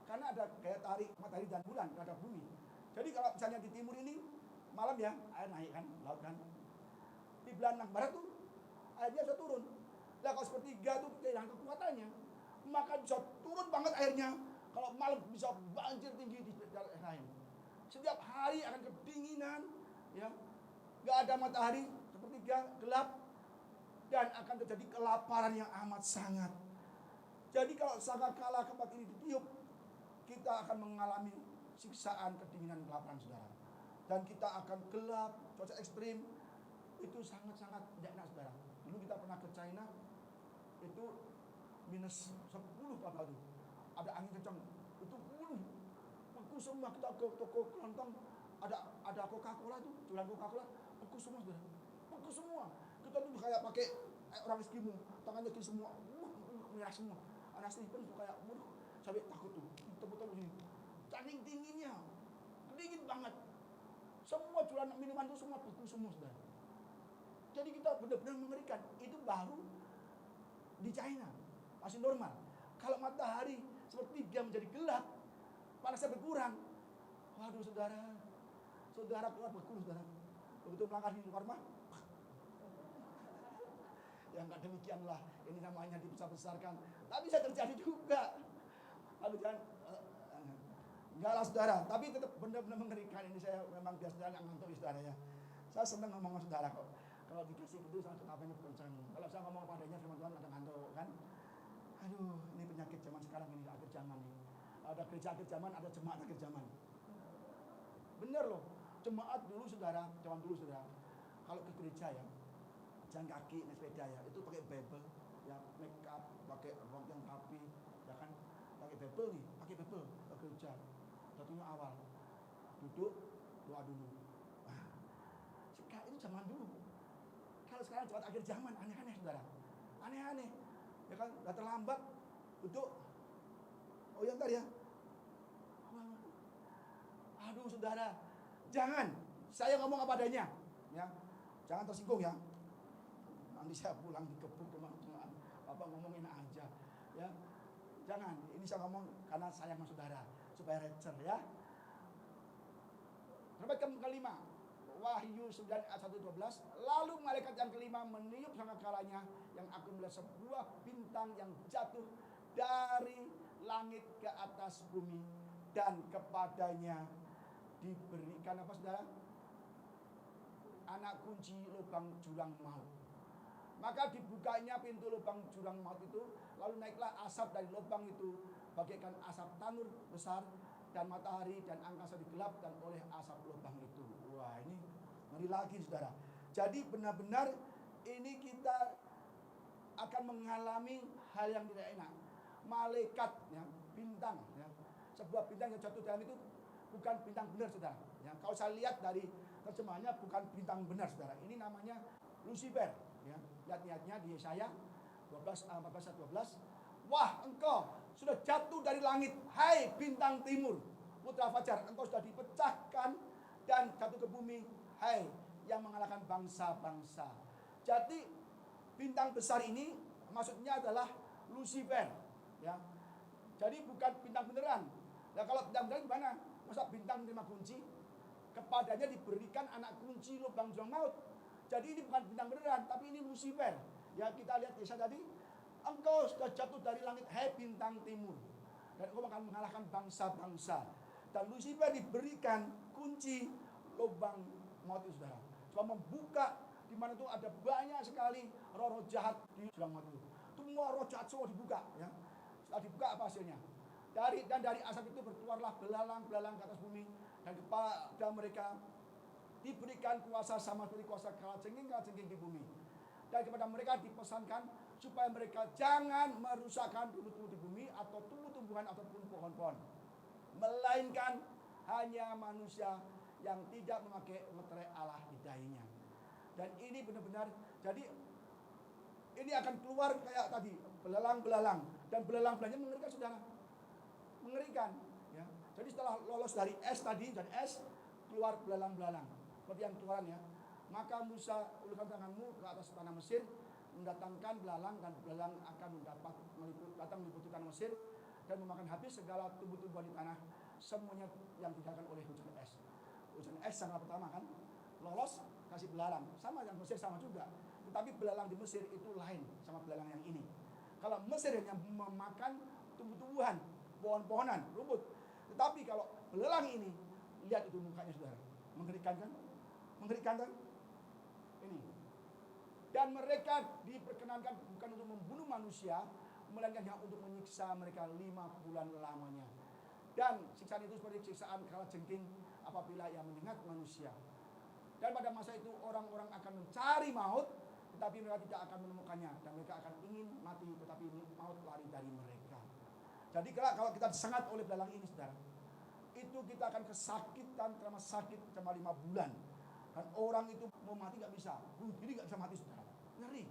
A: Karena ada gaya tarik matahari dan bulan terhadap bumi. Jadi kalau misalnya di timur ini malam ya air naik kan, laut kan. Di belanang barat tuh airnya bisa turun. Nah kalau sepertiga tuh kehilangan kekuatannya, maka bisa turun banget airnya. Kalau malam bisa banjir tinggi di daerah lain. Setiap hari akan kedinginan, ya, nggak ada matahari, sepertiga gelap, dan akan terjadi kelaparan yang amat sangat. Jadi kalau sangkakala keempat ini ditiup, kita akan mengalami siksaan, kedinginan, kelaparan, saudara. Dan kita akan gelap, cuaca ekstrim, itu sangat-sangat tidak enak, saudara. Dulu kita pernah ke China, itu minus 10 berapa itu. Ada angin kencang, itu beku semua. Kita ke toko kelontong, ada Coca-Cola itu, jualan Coca-Cola, beku semua, saudara. Beku semua. Kita tuh kayak pakai orang Eskimo, tangannya gini semua, merah semua. Anak Stephen tuh kayak, sampai takut tuh, betul-betul begini. Saking dinginnya, dingin banget. Semua jualan minuman itu semua beku semua, saudara. Jadi kita benar-benar mengerikan. Itu baru di China, masih normal. Kalau matahari sepertiga menjadi gelap, panasnya berkurang. Waduh, saudara keluar beku, saudara. Begitu melangkah di luar rumah, ya enggak demikianlah, ini namanya dibesar-besarkan. Tapi bisa terjadi juga. Aduh, jangan enggak lah, saudara. Tapi tetap benar-benar mengerikan. Ini saya memang biasanya nggak ngantuk, saudara ya. Saya senang ngomong sama saudara kok. Kalau dikasih itu saya tetapnya kencang. Kalau saya ngomong padanya firman Tuhan ada ngantuk kan. Aduh, ini penyakit zaman sekarang ini, akhir zaman ini. Ada gereja akhir zaman, ada jemaat akhir zaman. Bener loh, jemaat dulu saudara, zaman dulu saudara. Kalau ke gereja ya, jalan kaki, naik sepeda ya, itu pakai Bible, ya make up, pakai rok yang rapi, ya kan, pakai Bible nih, pakai Bible ke gereja. Datangnya awal, duduk, doa dulu. Nah, sekarang itu zaman dulu. Kalau sekarang jemaat akhir zaman, aneh-aneh saudara, aneh-aneh. Ya kan, udah terlambat, duduk. Oh ya ntar ya. Aduh saudara, jangan. Saya ngomong apa adanya, ya. Jangan tersinggung ya. Nanti saya pulang dikebuk teman-teman. Bapak ngomongin aja, ya. Jangan. Ini saya ngomong karena sayang sama saudara, supaya recer ya. Terbaik kelima, Wahyu 9 ayat 1-12. Lalu malaikat yang kelima meniup sangkakalanya, yang aku melihat sebuah bintang yang jatuh dari langit ke atas bumi, dan kepadanya diberikan apa saudara? Anak kunci lubang jurang maut. Maka dibukanya pintu lubang jurang maut itu, lalu naiklah asap dari lubang itu, bagaikan asap tanur besar, dan matahari dan angkasa digelapkan oleh asap lubang itu. Wah, ini ngeri lagi saudara. Jadi benar-benar ini kita akan mengalami hal yang tidak enak. Malaikat ya, bintang ya. Sebuah bintang yang jatuh dalam itu bukan bintang benar saudara. Ya, kalau saya lihat dari terjemahannya bukan bintang benar saudara. Ini namanya Lucifer ya. Lihat-lihatnya di Yesaya 14:12. Wah, engkau sudah jatuh dari langit, hai bintang timur, putra fajar, engkau sudah dipecahkan dan jatuh ke bumi, hai yang mengalahkan bangsa-bangsa. Jadi bintang besar ini maksudnya adalah Lucifer, ya. Jadi bukan bintang beneran. Nah kalau bintang beneran gimana? Masa bintang menerima kunci, kepadanya diberikan anak kunci lubang jurang maut. Jadi ini bukan bintang beneran, tapi ini Lucifer. Ya kita lihat Yesaya tadi, engkau sudah jatuh dari langit, hai bintang timur, dan engkau akan mengalahkan bangsa-bangsa. Dan Lucifer diberikan kunci lubang maut itu saudara. Coba membuka di mana itu ada banyak sekali roh-roh jahat di jurang maut itu. Semua roh jahat semua dibuka, ya. Setelah dibuka apa hasilnya? Dari asap itu berkeluarlah belalang-belalang ke atas bumi, dan kepada mereka diberikan kuasa sama seperti kuasa kalajengking di bumi. Dan kepada mereka dipesankan supaya mereka jangan merusakkan tumbuh-tumbuh di bumi atau tumbuh-tumbuhan ataupun pohon-pohon, melainkan hanya manusia yang tidak memakai meterai Allah di dahinya. Dan ini benar-benar, jadi ini akan keluar kayak tadi belalang-belalang, dan belalang-belangnya mengerikan saudara, mengerikan. Ya. Jadi setelah lolos dari es tadi, dari es keluar belalang-belalang. seperti yang Tuhan ya. Maka Musa ulurkan tanganmu ke atas tanah Mesir, mendatangkan belalang, dan belalang akan datang meliputi tanah Mesir dan memakan habis segala tumbuh-tumbuhan di tanah, semuanya yang ditinggalkan oleh hujan es. Hujan es sangat pertama kan, lolos kasih belalang, sama yang Mesir sama juga. Tetapi belalang di Mesir itu lain sama belalang yang ini. Kalau Mesir yang memakan tumbuh-tumbuhan, pohon-pohonan, rumput. Tetapi kalau belalang ini, lihat itu mukanya saudara, mengerikan kan? Mengerikan kan? Ini. Dan mereka diperkenankan bukan untuk membunuh manusia, melainkan hanya untuk menyiksa mereka 5 bulan lamanya. Dan siksaan itu seperti siksaan kalajengking apabila ia menyengat manusia. Dan pada masa itu orang-orang akan mencari maut, tetapi mereka tidak akan menemukannya. Dan mereka akan ingin mati, tetapi maut lari dari mereka. Jadi kalau kita disengat oleh belalang ini, saudara, itu kita akan kesakitan, terutama sakit selama 5 bulan. Dan orang itu mau mati nggak bisa, bunuh diri nggak bisa mati, saudara. Ngeri.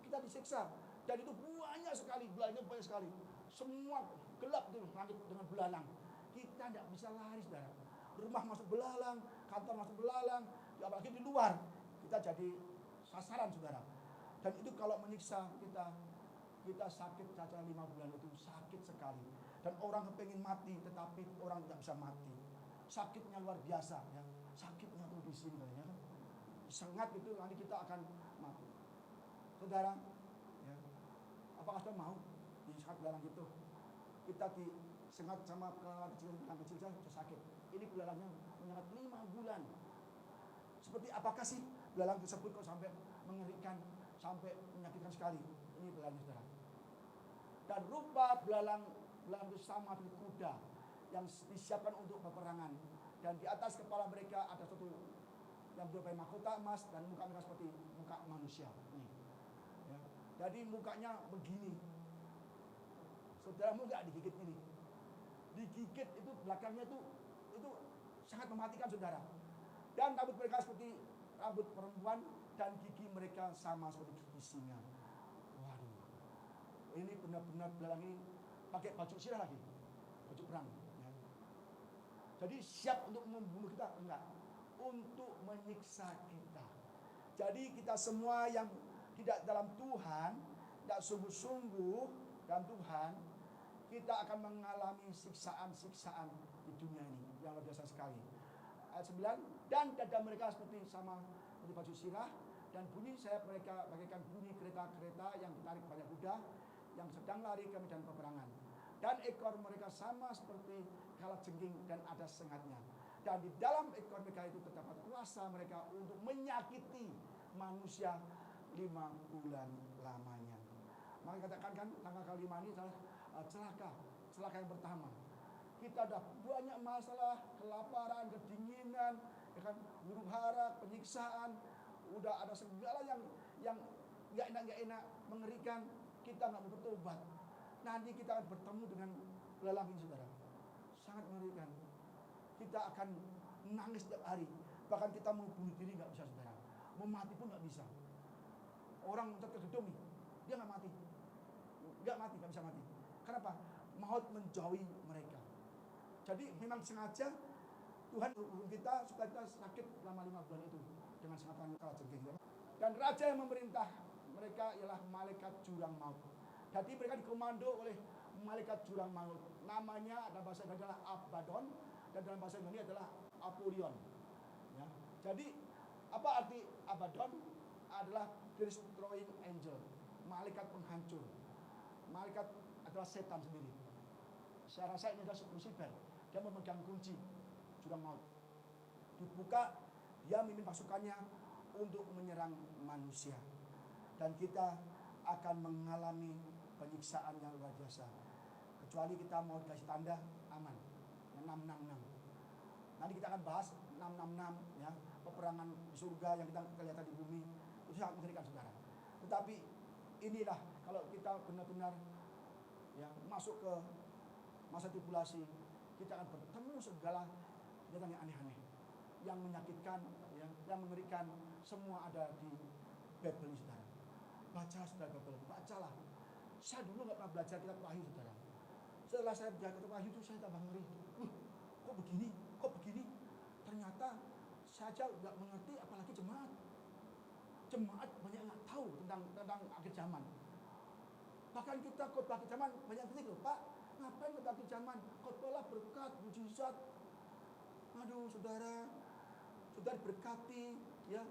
A: Kita disiksa. Dan itu banyak sekali, belalangnya banyak sekali. Semua gelap itu langit dengan belalang. Kita tidak bisa lari, saudara. Rumah masuk belalang, kantor masuk belalang, apalagi di luar. Kita jadi sasaran, saudara. Dan itu kalau menyiksa kita sakit saja 5 bulan itu sakit sekali. Dan orang kepengen mati, tetapi orang tidak bisa mati. Sakitnya luar biasa, ya. Sakitnya tuh di sini, ya kan. Sengat itu nanti kita akan mati. Saudara, ya. Apakah saudara mau disengat belalang gitu? Kita disengat sama belalang kecil saja sudah sakit. Ini belalangnya menyengat 5 bulan. Seperti apakah sih belalang tersebut kok sampai mengerikan, sampai menyakitkan sekali? Ini belalangnya, saudara. Dan rupa belalang itu sama seperti kuda yang disiapkan untuk peperangan. Dan di atas kepala mereka ada satu yang berupa mahkota emas, dan muka mereka seperti muka manusia. Nih. Ya. Jadi mukanya begini. Saudaramu nggak digigit ini? Digigit itu belakangnya itu sangat mematikan, saudara. Dan rambut mereka seperti rambut perempuan, dan gigi mereka sama seperti gigi singa. Waduh, ini benar-benar belalang ini pakai baju sirah lagi, baju perang. Ya. Jadi siap untuk membunuh kita? Enggak, untuk menyiksa kita. Jadi kita semua yang tidak dalam Tuhan, tidak sungguh-sungguh dalam Tuhan, kita akan mengalami siksaan-siksaan di dunia ini yang luar biasa sekali. Ayat 9, dan dada mereka seperti baju sirah, dan bunyi sayap mereka bagaikan bunyi kereta-kereta yang ditarik banyak kuda yang sedang lari ke medan peperangan. Dan ekor mereka sama seperti kalajengking dan ada sengatnya. Dan di dalam ekor mereka itu terdapat kuasa mereka untuk menyakiti manusia 5 bulan lamanya. Maka katakan kan tanggal kelima ini adalah celaka yang pertama. Kita ada banyak masalah, kelaparan, kedinginan, ya kan, huru hara, penyiksaan, udah ada segala yang nggak enak, mengerikan. Kita nggak mau bertobat. Nanti kita akan bertemu dengan belalang ini, saudara. Sangat mengerikan. Kita akan nangis setiap hari. Bahkan kita mau bunuh diri nggak bisa, saudara. Mau mati pun nggak bisa. Orang tergedung nih, dia nggak mati, nggak bisa mati. Kenapa? Maut menjauhi mereka. Jadi memang sengaja Tuhan hukum kita supaya kita sakit selama 5 bulan itu dengan sengatan kalajengking. Dan raja yang memerintah mereka ialah malaikat jurang maut. Jadi mereka dikomando oleh malaikat jurang maut. Namanya dalam bahasa Ibrani adalah Abaddon, dan dalam bahasa Yunani adalah Apollyon. Ya. Jadi apa arti Abaddon? Adalah destroying angel, malaikat penghancur. Malaikat adalah setan sendiri. Saya rasa ini adalah Lucifer. Dia memegang kunci jurang maut. Dibuka, dia memimpin pasukannya untuk menyerang manusia. Dan kita akan mengalami penyiksaan yang luar biasa. Kecuali kita mau dikasih tanda aman. 666. Nanti kita akan bahas 666 ya, peperangan di surga yang kita lihat di bumi. Itu sangat mengerikan, saudara. Tetapi inilah kalau kita benar-benar ya masuk ke masa tribulasi, kita akan bertemu segala kejadian yang aneh-aneh, yang menyakitkan, ya, yang mengerikan. Semua ada di Bible ini, saudara. Baca, saudara, Bible, bacalah. Saya dulu nggak pernah belajar kitab Wahyu, saudara. Setelah saya belajar kitab Wahyu itu saya tambah ngeri. Kok begini? Ternyata saja nggak mengerti, apalagi jemaat. Jemaat banyak nggak tahu tentang akhir zaman. Bahkan kita khotbah akhir zaman banyak kritik loh, Pak. Ngapain khotbah akhir zaman? Khotbahlah berkat, mujizat. Aduh, saudara berkati, ya,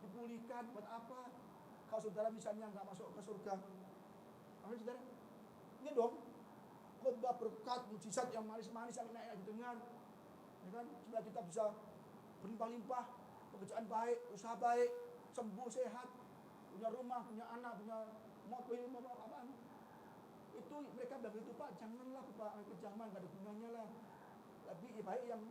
A: dipulihkan. Buat apa? Kalau saudara misalnya nggak masuk ke surga, amin saudara. Ini dong, khotbah berkat, mujizat yang manis-manis, yang enak-enak didengar, ya kan? Supaya kita bisa berlimpah-limpah, pekerjaan baik, usaha baik, sembuh, sehat, punya rumah, punya anak, punya mobil, apaan. Itu mereka bilang itu, Pak, janganlah khotbah akhir zaman, nggak ada gunanya lah. Lebih baik yang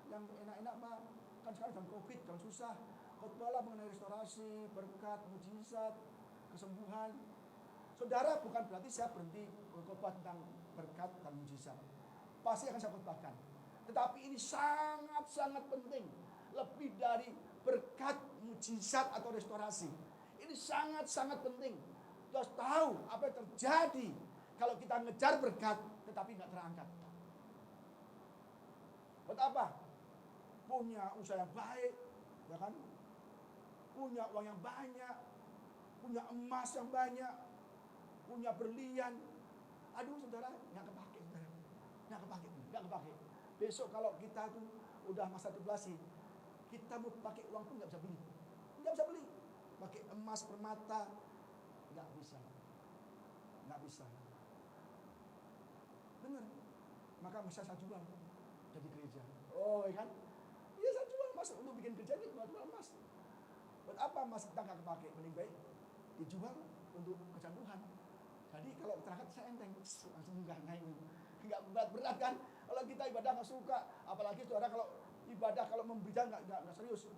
A: enak-enak, Pak. Kan sekarang dalam Covid, dalam susah. Khotbahlah mengenai restorasi, berkat, mujizat, kesembuhan. Saudara, bukan berarti saya berhenti berkhotbah tentang berkat dan mujizat. Pasti akan saya khotbahkan. Tetapi ini sangat-sangat penting. Lebih dari berkat, mujizat atau restorasi. Ini sangat-sangat penting. Kita harus tahu apa yang terjadi kalau kita ngejar berkat tetapi nggak terangkat. Buat apa? Punya usaha yang baik, ya kan? Punya uang yang banyak, punya emas yang banyak, punya berlian. Aduh, saudara, nggak kepake, saudara. Nggak kepake. Besok kalau kita tuh udah masa tribulasi, kita mau pakai uang pun nggak bisa beli. Nggak bisa beli. Pakai emas, permata, nggak bisa. Benar. Maka bisa saya jual jadi gereja. Oh, ya kan? Iya, saya jual emas untuk bikin gereja ini, jual emas. Buat apa emas kita nggak kepake? Mending baik dijual untuk kerjaan Tuhan. Jadi kalau terangkat saya enteng, langsung nggak berat kan? Kalau kita ibadah nggak suka, apalagi saudara kalau ibadah kalau memberita nggak serius.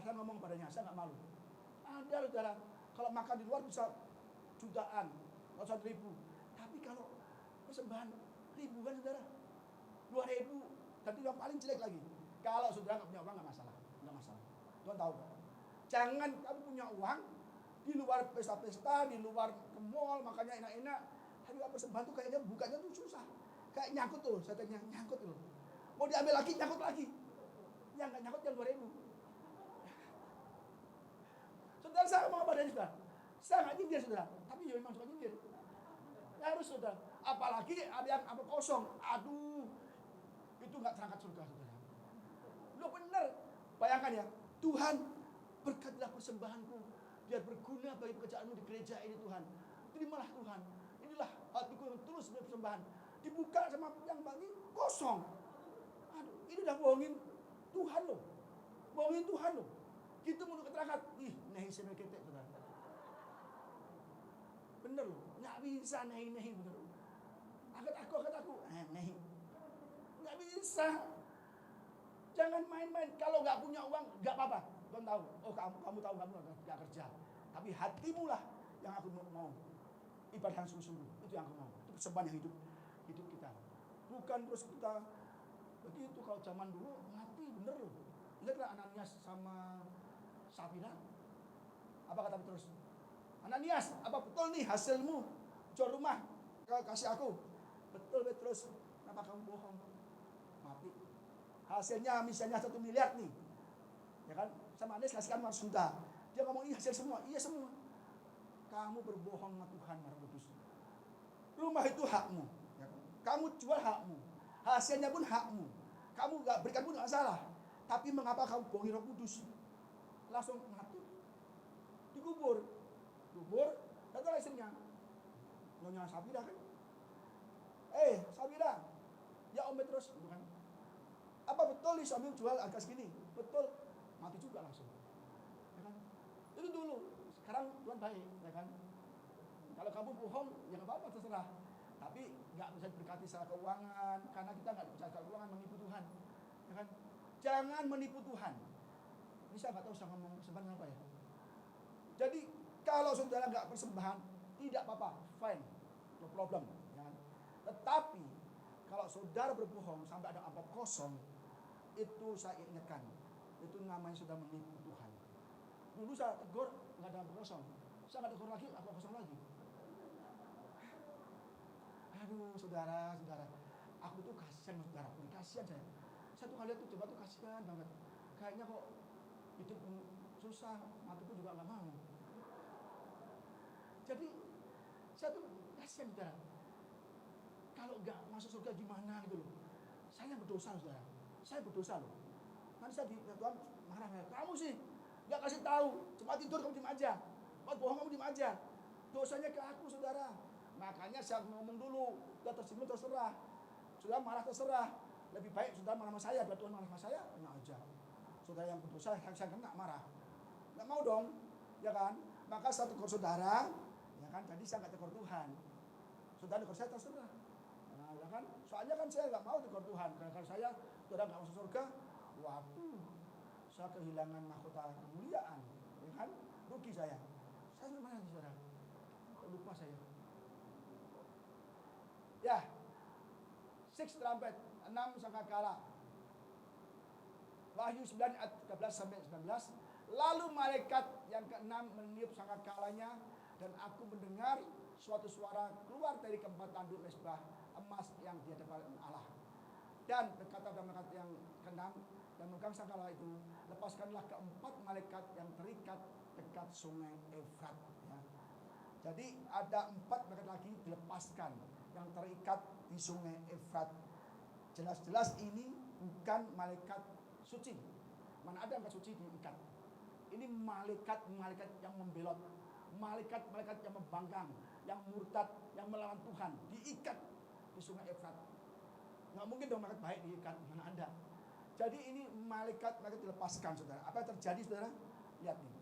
A: Saya ngomong padanya, saya nggak malu. Ada saudara, kalau makan di luar bisa jutaan, ratusan ribu. Tapi kalau persembahan ribuan saudara, 2.000, dan itu yang paling jelek lagi. Kalau saudara nggak punya uang nggak masalah. Tuhan tahu. Jangan kamu punya uang di luar pesta-pesta, di luar ke mall, makanya enak-enak. Tapi kalau persembahan tuh kayaknya bukanya tuh susah. Kayak nyangkut tuh, saya tanya nyangkut tuh. Mau diambil lagi, nyangkut lagi. Yang nggak nyangkut yang 2.000. Saudara, saya mau apa dari saudara? Saya nggak nyindir saudara, tapi ya memang suka nyindir. Harus saudara. Apalagi ada yang apa kosong. Aduh, itu nggak terangkat surga saudara. Lo bener. Bayangkan ya, Tuhan berkatlah persembahanku, biar berguna bagi pekerjaanmu di gereja ini Tuhan. Terimalah Tuhan. Inilah hatiku yang tulus persembahan. Dibuka sama yang bagi kosong. Aduh, ini udah bohongin Tuhan loh. Gitu menurut keterangan. Ih, nehi sini ketek saudara. Bener loh, nggak bisa nehi bener. Angkat aku. Nehi. Nggak bisa. Jangan main-main. Kalau nggak punya uang, nggak apa-apa. Tuhan tahu. Oh, kamu tahu kamu nggak kerja. Tapi hatimu lah yang aku mau. Ibadah yang sungguh-sungguh. Itu yang aku mau. Itu persembahan yang hidup kita. Bukan terus kita begitu. Kalau zaman dulu mati bener loh. Lihatlah Ananias sama Safira. Apa kata Petrus? Ananias, apa betul nih hasilmu jual rumah kasih aku? Betul Petrus. Kenapa kamu bohong? Mati. Hasilnya misalnya 1 miliar nih, ya kan? Sama Ananias kasihkan 500 juta. Dia ngomong iya hasil semua, iya semua. Kamu berbohong sama Tuhan Maha Kudus. Rumah itu hakmu, ya kan? Kamu jual hakmu, hasilnya pun hakmu. Kamu nggak berikan pun nggak salah. Tapi mengapa kamu bohongi Roh Kudus? Langsung mati, dikubur, datang istrinya, Nyonya Safira kan? Safira, ya Om Petrus, bukan? Apa betul nih suami jual harga segini? Betul, mati juga langsung. Ya kan? Itu dulu. Sekarang Tuhan baik, ya kan? Kalau kamu bohong, ya nggak apa-apa, terserah. Tapi nggak bisa diberkati secara keuangan, karena kita nggak bisa secara keuangan menipu Tuhan, ya kan? Jangan menipu Tuhan. Ini saya nggak tahu saya ngomong persembahan apa ya. Jadi kalau saudara nggak persembahan, tidak apa-apa, fine, no problem, ya kan? Tetapi kalau saudara berbohong sampai ada amplop kosong, itu saya ingatkan, itu namanya sudah menipu Tuhan. Dulu saya tegur, nggak ada amplop kosong. Saya nggak tegur lagi, amplop kosong lagi. Aduh, saudara, aku tuh kasihan saudara, kasihan saya. Satu kali tuh coba tuh kasihan banget. kayaknya kok hidup susah, matiku juga nggak mau. Jadi saya tuh kasihan saudara. Kalau nggak masuk surga gimana gitu loh. Saya berdosa saudara. Saya berdosa loh. Nanti saya Tuhan marah, kamu sih nggak kasih tahu, cuma tidur kamu diem aja, buat bohong kamu diem aja. Dosanya ke aku saudara. Makanya saya ngomong dulu, udah tersinggung terserah, sudah marah terserah. Lebih baik saudara marah sama saya, biar Tuhan marah sama saya, enak aja. Saudara yang berdosa, saya kena marah, nggak mau dong, ya kan? Maka saya tegur saudara, ya kan? Tadi saya nggak tegur Tuhan, saudara tegur saya terserah. Nah, ya kan? Soalnya kan saya nggak mau tegur Tuhan, karena saya saudara nggak masuk surga, waduh, saya kehilangan mahkota kemuliaan, ya kan? Rugi saya. Saya mana nih saudara? Lupa saya. Ya, 6 trumpet, 6 sangkakala. Wahyu 9 ayat 13 sampai 19. Lalu malaikat yang ke-6 meniup sangkakalanya dan aku mendengar suatu suara keluar dari keempat tanduk mezbah emas yang di hadapan Allah. Dan berkata pada malaikat yang ke-6 dan memegang sangkakala itu, lepaskanlah keempat malaikat yang terikat dekat sungai Efrat. Ya. Jadi ada 4 malaikat lagi dilepaskan yang terikat di sungai Efrat. Jelas-jelas ini bukan malaikat suci. Mana ada malaikat suci diikat. Ini malaikat-malaikat yang membelot, malaikat-malaikat yang membangkang, yang murtad, yang melawan Tuhan, diikat di sungai Efrat. Nggak mungkin dong malaikat baik diikat, mana ada. Jadi ini malaikat-malaikat dilepaskan saudara. Apa yang terjadi saudara? Lihat nih.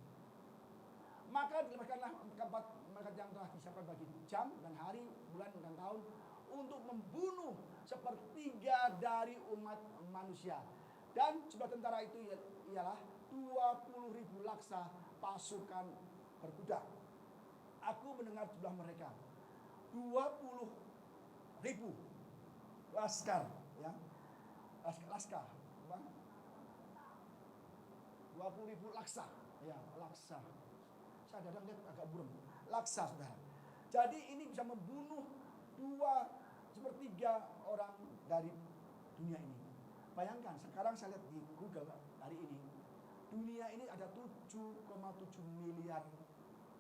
A: Maka dilepaskanlah keempat malaikat yang telah disiapkan bagi jam dan hari, bulan dan tahun untuk membunuh sepertiga dari umat manusia. Dan jumlah tentara itu ialah 20.000 laksa pasukan berkuda. Aku mendengar jumlah mereka 20.000 laskar, ya, laskar, 20.000 laksa, ya, laksa. Saya kadang lihat agak burem, laksa saudara. Jadi ini bisa membunuh 2/3 orang dari dunia ini. Bayangkan sekarang saya lihat di Google hari ini, dunia ini ada 7,7 miliar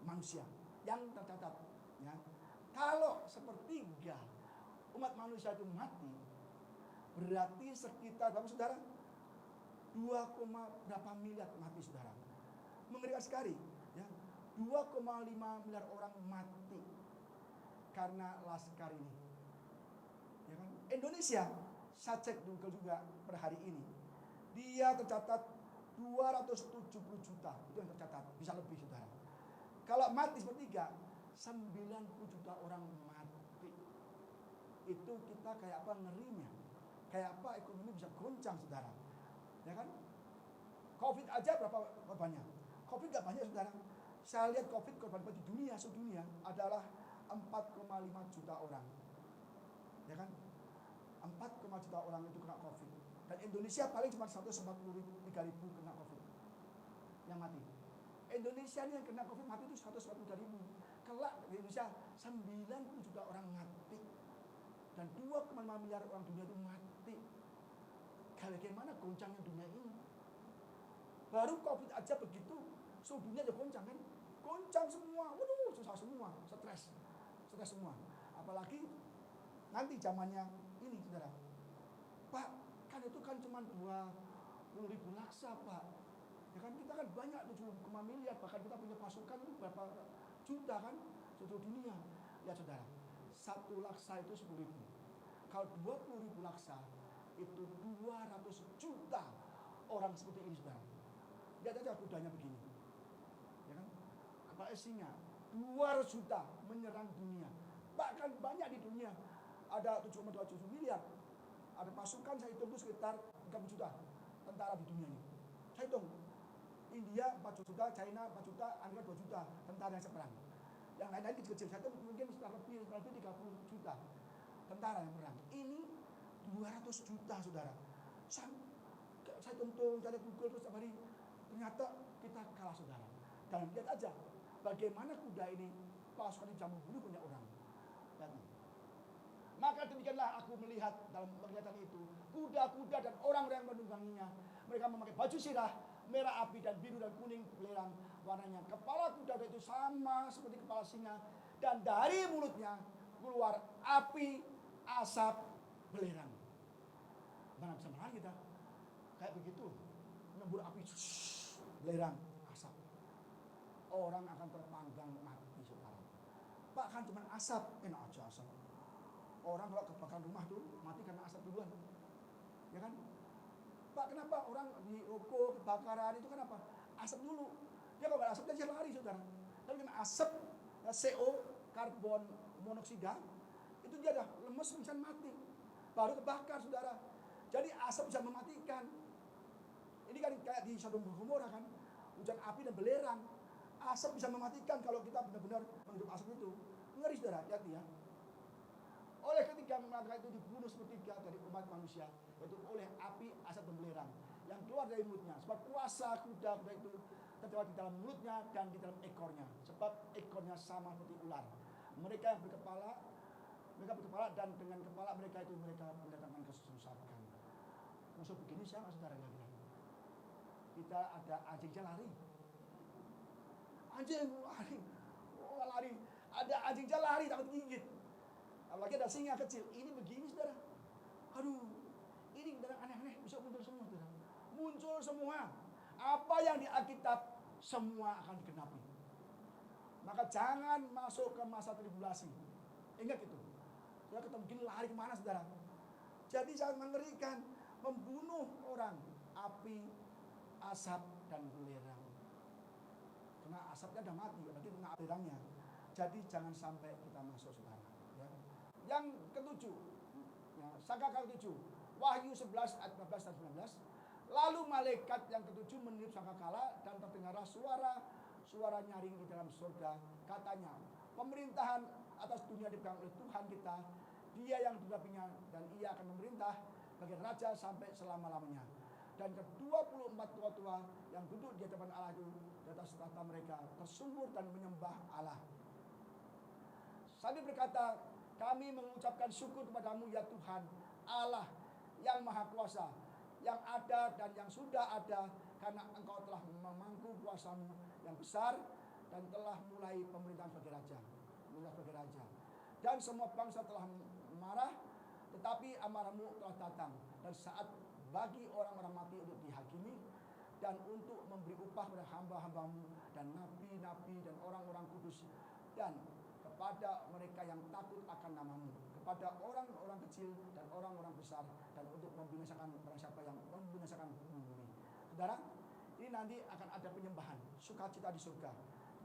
A: manusia yang tercatat. Ya. Kalau 1/3 umat manusia itu mati, berarti sekitar berapa saudara? 2, berapa miliar mati saudara. Mengerikan sekali. Ya. 2,5 miliar orang mati karena laskar ini. Ya kan? Indonesia, saya cek Google juga per hari ini, dia tercatat 270 juta, itu yang tercatat, bisa lebih saudara. Kalau mati 1/3, 90 juta orang mati. Itu kita kayak apa ngerinya, kayak apa ekonomi bisa goncang saudara, ya kan? Covid aja berapa banyak? Covid gak banyak saudara. Saya lihat Covid korban di dunia, sedunia adalah 4,5 juta orang, ya kan? 4,5 juta orang itu kena Covid. Dan Indonesia paling cuma 143.000 kena Covid yang mati. Indonesia ini yang kena Covid mati itu 143.000. Kelak di Indonesia 90 juta orang mati. Dan 2,5 miliar orang dunia itu mati. Bagaimana goncangnya dunia ini? Baru Covid aja begitu, seluruh dunia aja goncang kan? Goncang semua, waduh susah semua, stres semua. Apalagi nanti zamannya ini saudara. Pak, kan itu kan cuma 20.000 laksa Pak. Ya kan kita kan banyak 7,5 miliar, bahkan kita punya pasukan itu berapa juta kan seluruh dunia. Ya saudara, 1 laksa itu 10.000. Kalau 20.000 laksa itu 200 juta orang seperti ini saudara. Lihat aja kudanya begini. Ya kan? Apa singa 200 juta menyerang dunia. Bahkan banyak di dunia. Ada 7,27 miliar. Ada pasukan saya hitung itu sekitar 30 juta tentara di dunia ini. Saya hitung. India 4 juta, China 4 juta, Amerika 2 juta tentara yang seperang. Yang lain-lain kecil-kecil. Saya hitung mungkin sekitar lebih 30 juta tentara yang perang. Ini 200 juta saudara. Saya hitung cari Google terus setiap hari. Ternyata kita kalah saudara. Dan lihat aja bagaimana kuda ini pasukan ini bisa membunuh banyak orang. Lihat. Maka demikianlah aku melihat dalam penglihatan itu kuda-kuda dan orang-orang yang menungganginya Mereka memakai baju sirah, merah api dan biru dan kuning belerang warnanya. Kepala kuda itu sama seperti kepala singa. Dan dari mulutnya keluar api, asap, belerang. Mana bisa menahan kita? Kayak begitu. Nyembur api, belerang, asap. Orang akan terpanggang mati, saudara. Pak, kan cuma asap, enak aja asap. Orang kalau kebakaran rumah tuh mati karena asap duluan. Ya kan? Pak, kenapa orang di ruko kebakaran itu kenapa? Asap dulu. Dia kalau nggak asap dia lari, saudara. Tapi karena asap, CO, karbon monoksida, itu dia dah lemes, pingsan, mati. Baru kebakar, saudara. Jadi asap bisa mematikan. Ini kan kayak di Sodom dan Gomora kan, hujan api dan belerang. Asap bisa mematikan kalau kita benar-benar menghirup asap itu. Ngeri, saudara, hati ya. Oleh ketika mereka itu dibunuh sepertiga dari umat manusia, yaitu oleh api, asap dan belerang yang keluar dari mulutnya. Sebab kuasa kuda itu terdapat di dalam mulutnya dan di dalam ekornya. Sebab ekornya sama seperti ular. Mereka yang berkepala dan dengan kepala mereka itu mereka mendatangkan kesesakan. Maksud begini siapa, saudara, kira-kira? Kita ada anjingnya lari. Anjing lari. Oh, lari. Ada anjingnya lari takut gigit. Apalagi ada singa kecil. Ini begini, saudara. Aduh, ini barang aneh-aneh bisa muncul semua, saudara. Muncul semua. Apa yang di Alkitab semua akan digenapi. Maka jangan masuk ke masa tribulasi. Ingat itu. Saudara ketemu begini lari kemana, saudara? Jadi sangat mengerikan. Membunuh orang. Api, asap, dan belerang. Karena asapnya udah mati, berarti kena belerangnya. Jadi jangan sampai kita masuk, saudara. Ya. Yang ketujuh, ya, sangkakala ketujuh, Wahyu 11 ayat 15 dan 19. Lalu malaikat yang ketujuh meniup sangkakala dan terdengarlah suara nyaring di dalam surga. Katanya, pemerintahan atas dunia dipegang oleh Tuhan kita, Dia yang didampinginya, dan Ia akan memerintah bagi raja sampai selama-lamanya. Dan ke-24 tua-tua yang duduk di hadapan Allah itu di atas tahta mereka tersungkur dan menyembah Allah. Sambil berkata, kami mengucapkan syukur kepadamu ya Tuhan Allah yang maha kuasa, yang ada dan yang sudah ada, karena engkau telah memangku kuasamu yang besar dan telah mulai pemerintahan sebagai raja. Dan semua bangsa telah marah, tetapi amarahmu telah datang, dan saat bagi orang-orang mati untuk dihakimi, dan untuk memberi upah kepada hamba-hambamu dan nabi-nabi dan orang-orang kudus, dan kepada mereka yang takut akan namamu, kepada orang-orang kecil dan orang-orang besar, dan untuk membinasakan barang siapa yang membinasakan bumi. Saudara, ini nanti akan ada penyembahan, sukacita di surga.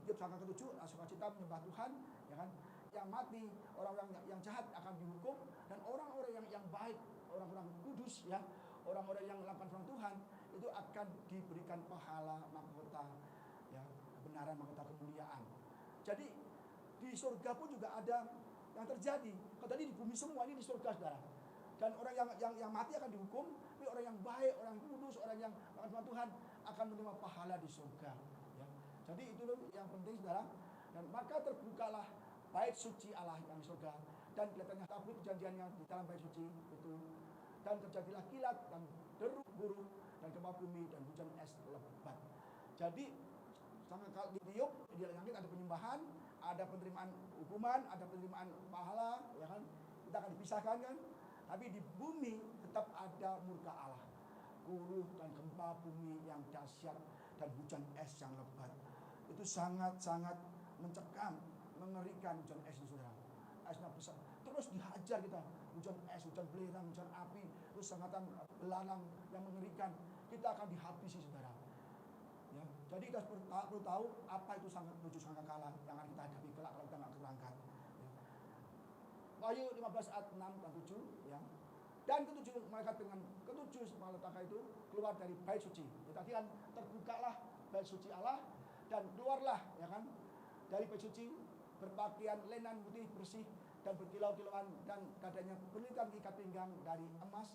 A: Tiap sangka ketujuh, sukacita menyembah Tuhan, ya kan? Yang mati, orang-orang yang jahat akan dihukum, dan orang-orang yang baik, orang-orang kudus, ya, orang-orang yang melakukan firman Tuhan itu akan diberikan pahala, mahkota, ya, kebenaran, mahkota kemuliaan. Jadi di surga pun juga ada yang terjadi. Kalau tadi di bumi semua, ini di surga, saudara. Dan orang yang mati akan dihukum, tapi orang yang baik, orang kudus, orang yang melakukan Tuhan akan menerima pahala di surga. Ya. Jadi itu yang penting, saudara. Dan maka terbukalah bait suci Allah yang di surga, dan kelihatannya tabut perjanjiannya di dalam bait suci itu, dan terjadilah kilat dan deru guru dan gempa bumi dan hujan es lebat. Jadi sama kali ditiup di langit ada penyembahan, ada penerimaan hukuman, ada penerimaan pahala, ya kan? Kita akan dipisahkan kan? Tapi di bumi tetap ada murka Allah, guru dan gempa bumi yang dahsyat dan hujan es yang lebat. Itu sangat-sangat mencekam, mengerikan hujan es itu, saudara. Esnya besar, terus dihajar kita, hujan es, hujan belerang, hujan api, terus sengatan belalang yang mengerikan. Kita akan dihabisi, saudara. Ya, jadi kita perlu tahu apa itu tujuh sangkakala yang akan kita hadapi kelak kalau kita nggak berangkat. Ya. Wahyu 15 ayat 6 dan 7, ya. Dan ketujuh malaikat dengan ketujuh malaikat itu keluar dari bait suci. Ya, tadi kan terbukalah bait suci Allah dan keluarlah, ya kan, dari bait suci berpakaian lenan putih bersih dan berkilau-kilauan, dan dadanya berlitan ikat pinggang dari emas,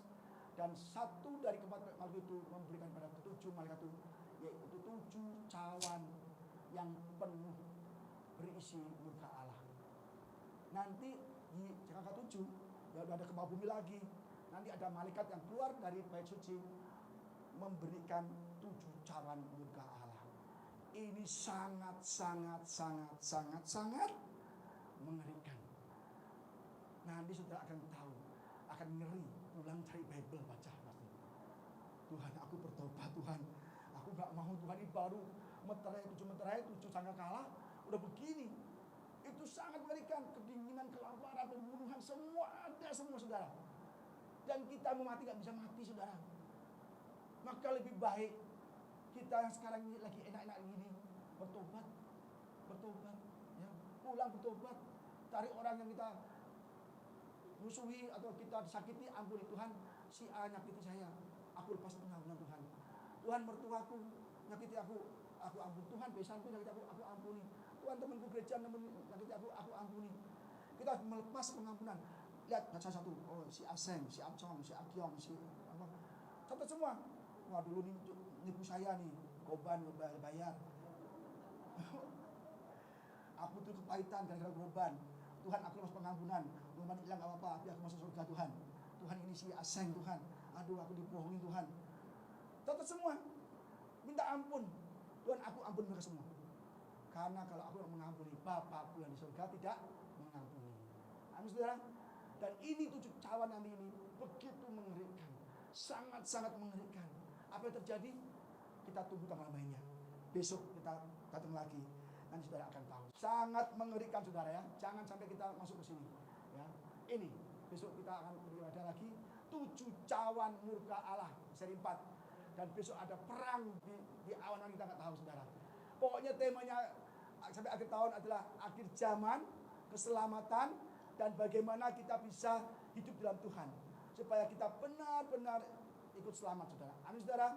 A: dan satu dari keempat malaikat itu memberikan pada ketujuh malaikat itu, yaitu 7 cawan yang penuh berisi murka Allah. Nanti di Sangkakala 7 ya ada gempa bumi lagi. Nanti ada malaikat yang keluar dari bait suci memberikan 7 cawan murka Allah. Ini sangat mengerikan. Nanti saudara akan tahu, akan ngeri pulang cari Bible baca pasti. Tuhan, aku bertobat Tuhan. Aku gak mau Tuhan, ini baru meterai 7 sangkakala udah begini. Itu sangat mengerikan, kedinginan, kelaparan, pembunuhan, semua ada semua saudara. Dan kita mau mati gak bisa mati saudara. Maka lebih baik kita yang sekarang ini lagi enak-enak gini bertobat, ya, pulang bertobat, cari orang yang kita musuhi atau kita disakiti, ampuni Tuhan, si A nyakiti saya, aku lepas pengampunan Tuhan. Tuhan mertuaku nyakiti aku ampuni. Tuhan besanku nyakiti aku ampuni. Tuhan temanku gereja nyakiti aku ampuni. Kita harus melepas pengampunan. Lihat salah satu, oh si Aseng, si Acong, si Akyong, si apa, catat semua. Wah dulu nipu saya nih, korban bayar. Aku tuh kepahitan gara-gara korban. Tuhan, aku lepas pengampunan. Korban hilang gak apa-apa, tapi aku masuk surga Tuhan. Tuhan, ini si Aseng Tuhan. Aduh, aku dibohongin Tuhan. Catat semua. Minta ampun. Tuhan, aku ampun mereka semua. Karena kalau aku mengampuni, Bapakku yang di surga tidak mengampuni. Amin saudara. Dan ini 7 cawan nanti ini begitu mengerikan. Sangat mengerikan. Apa yang terjadi? Kita tunggu tanggal mainnya. Besok kita datang lagi. Nanti saudara akan tahu. Sangat mengerikan saudara ya. Jangan sampai kita masuk ke sini. Ya. Ini besok kita akan beribadah lagi. 7 cawan murka Allah seri 4. Dan besok ada perang di awan kita nggak tahu saudara. Pokoknya temanya sampai akhir tahun adalah akhir zaman, keselamatan, dan bagaimana kita bisa hidup dalam Tuhan supaya kita benar-benar ikut selamat saudara. Amin saudara.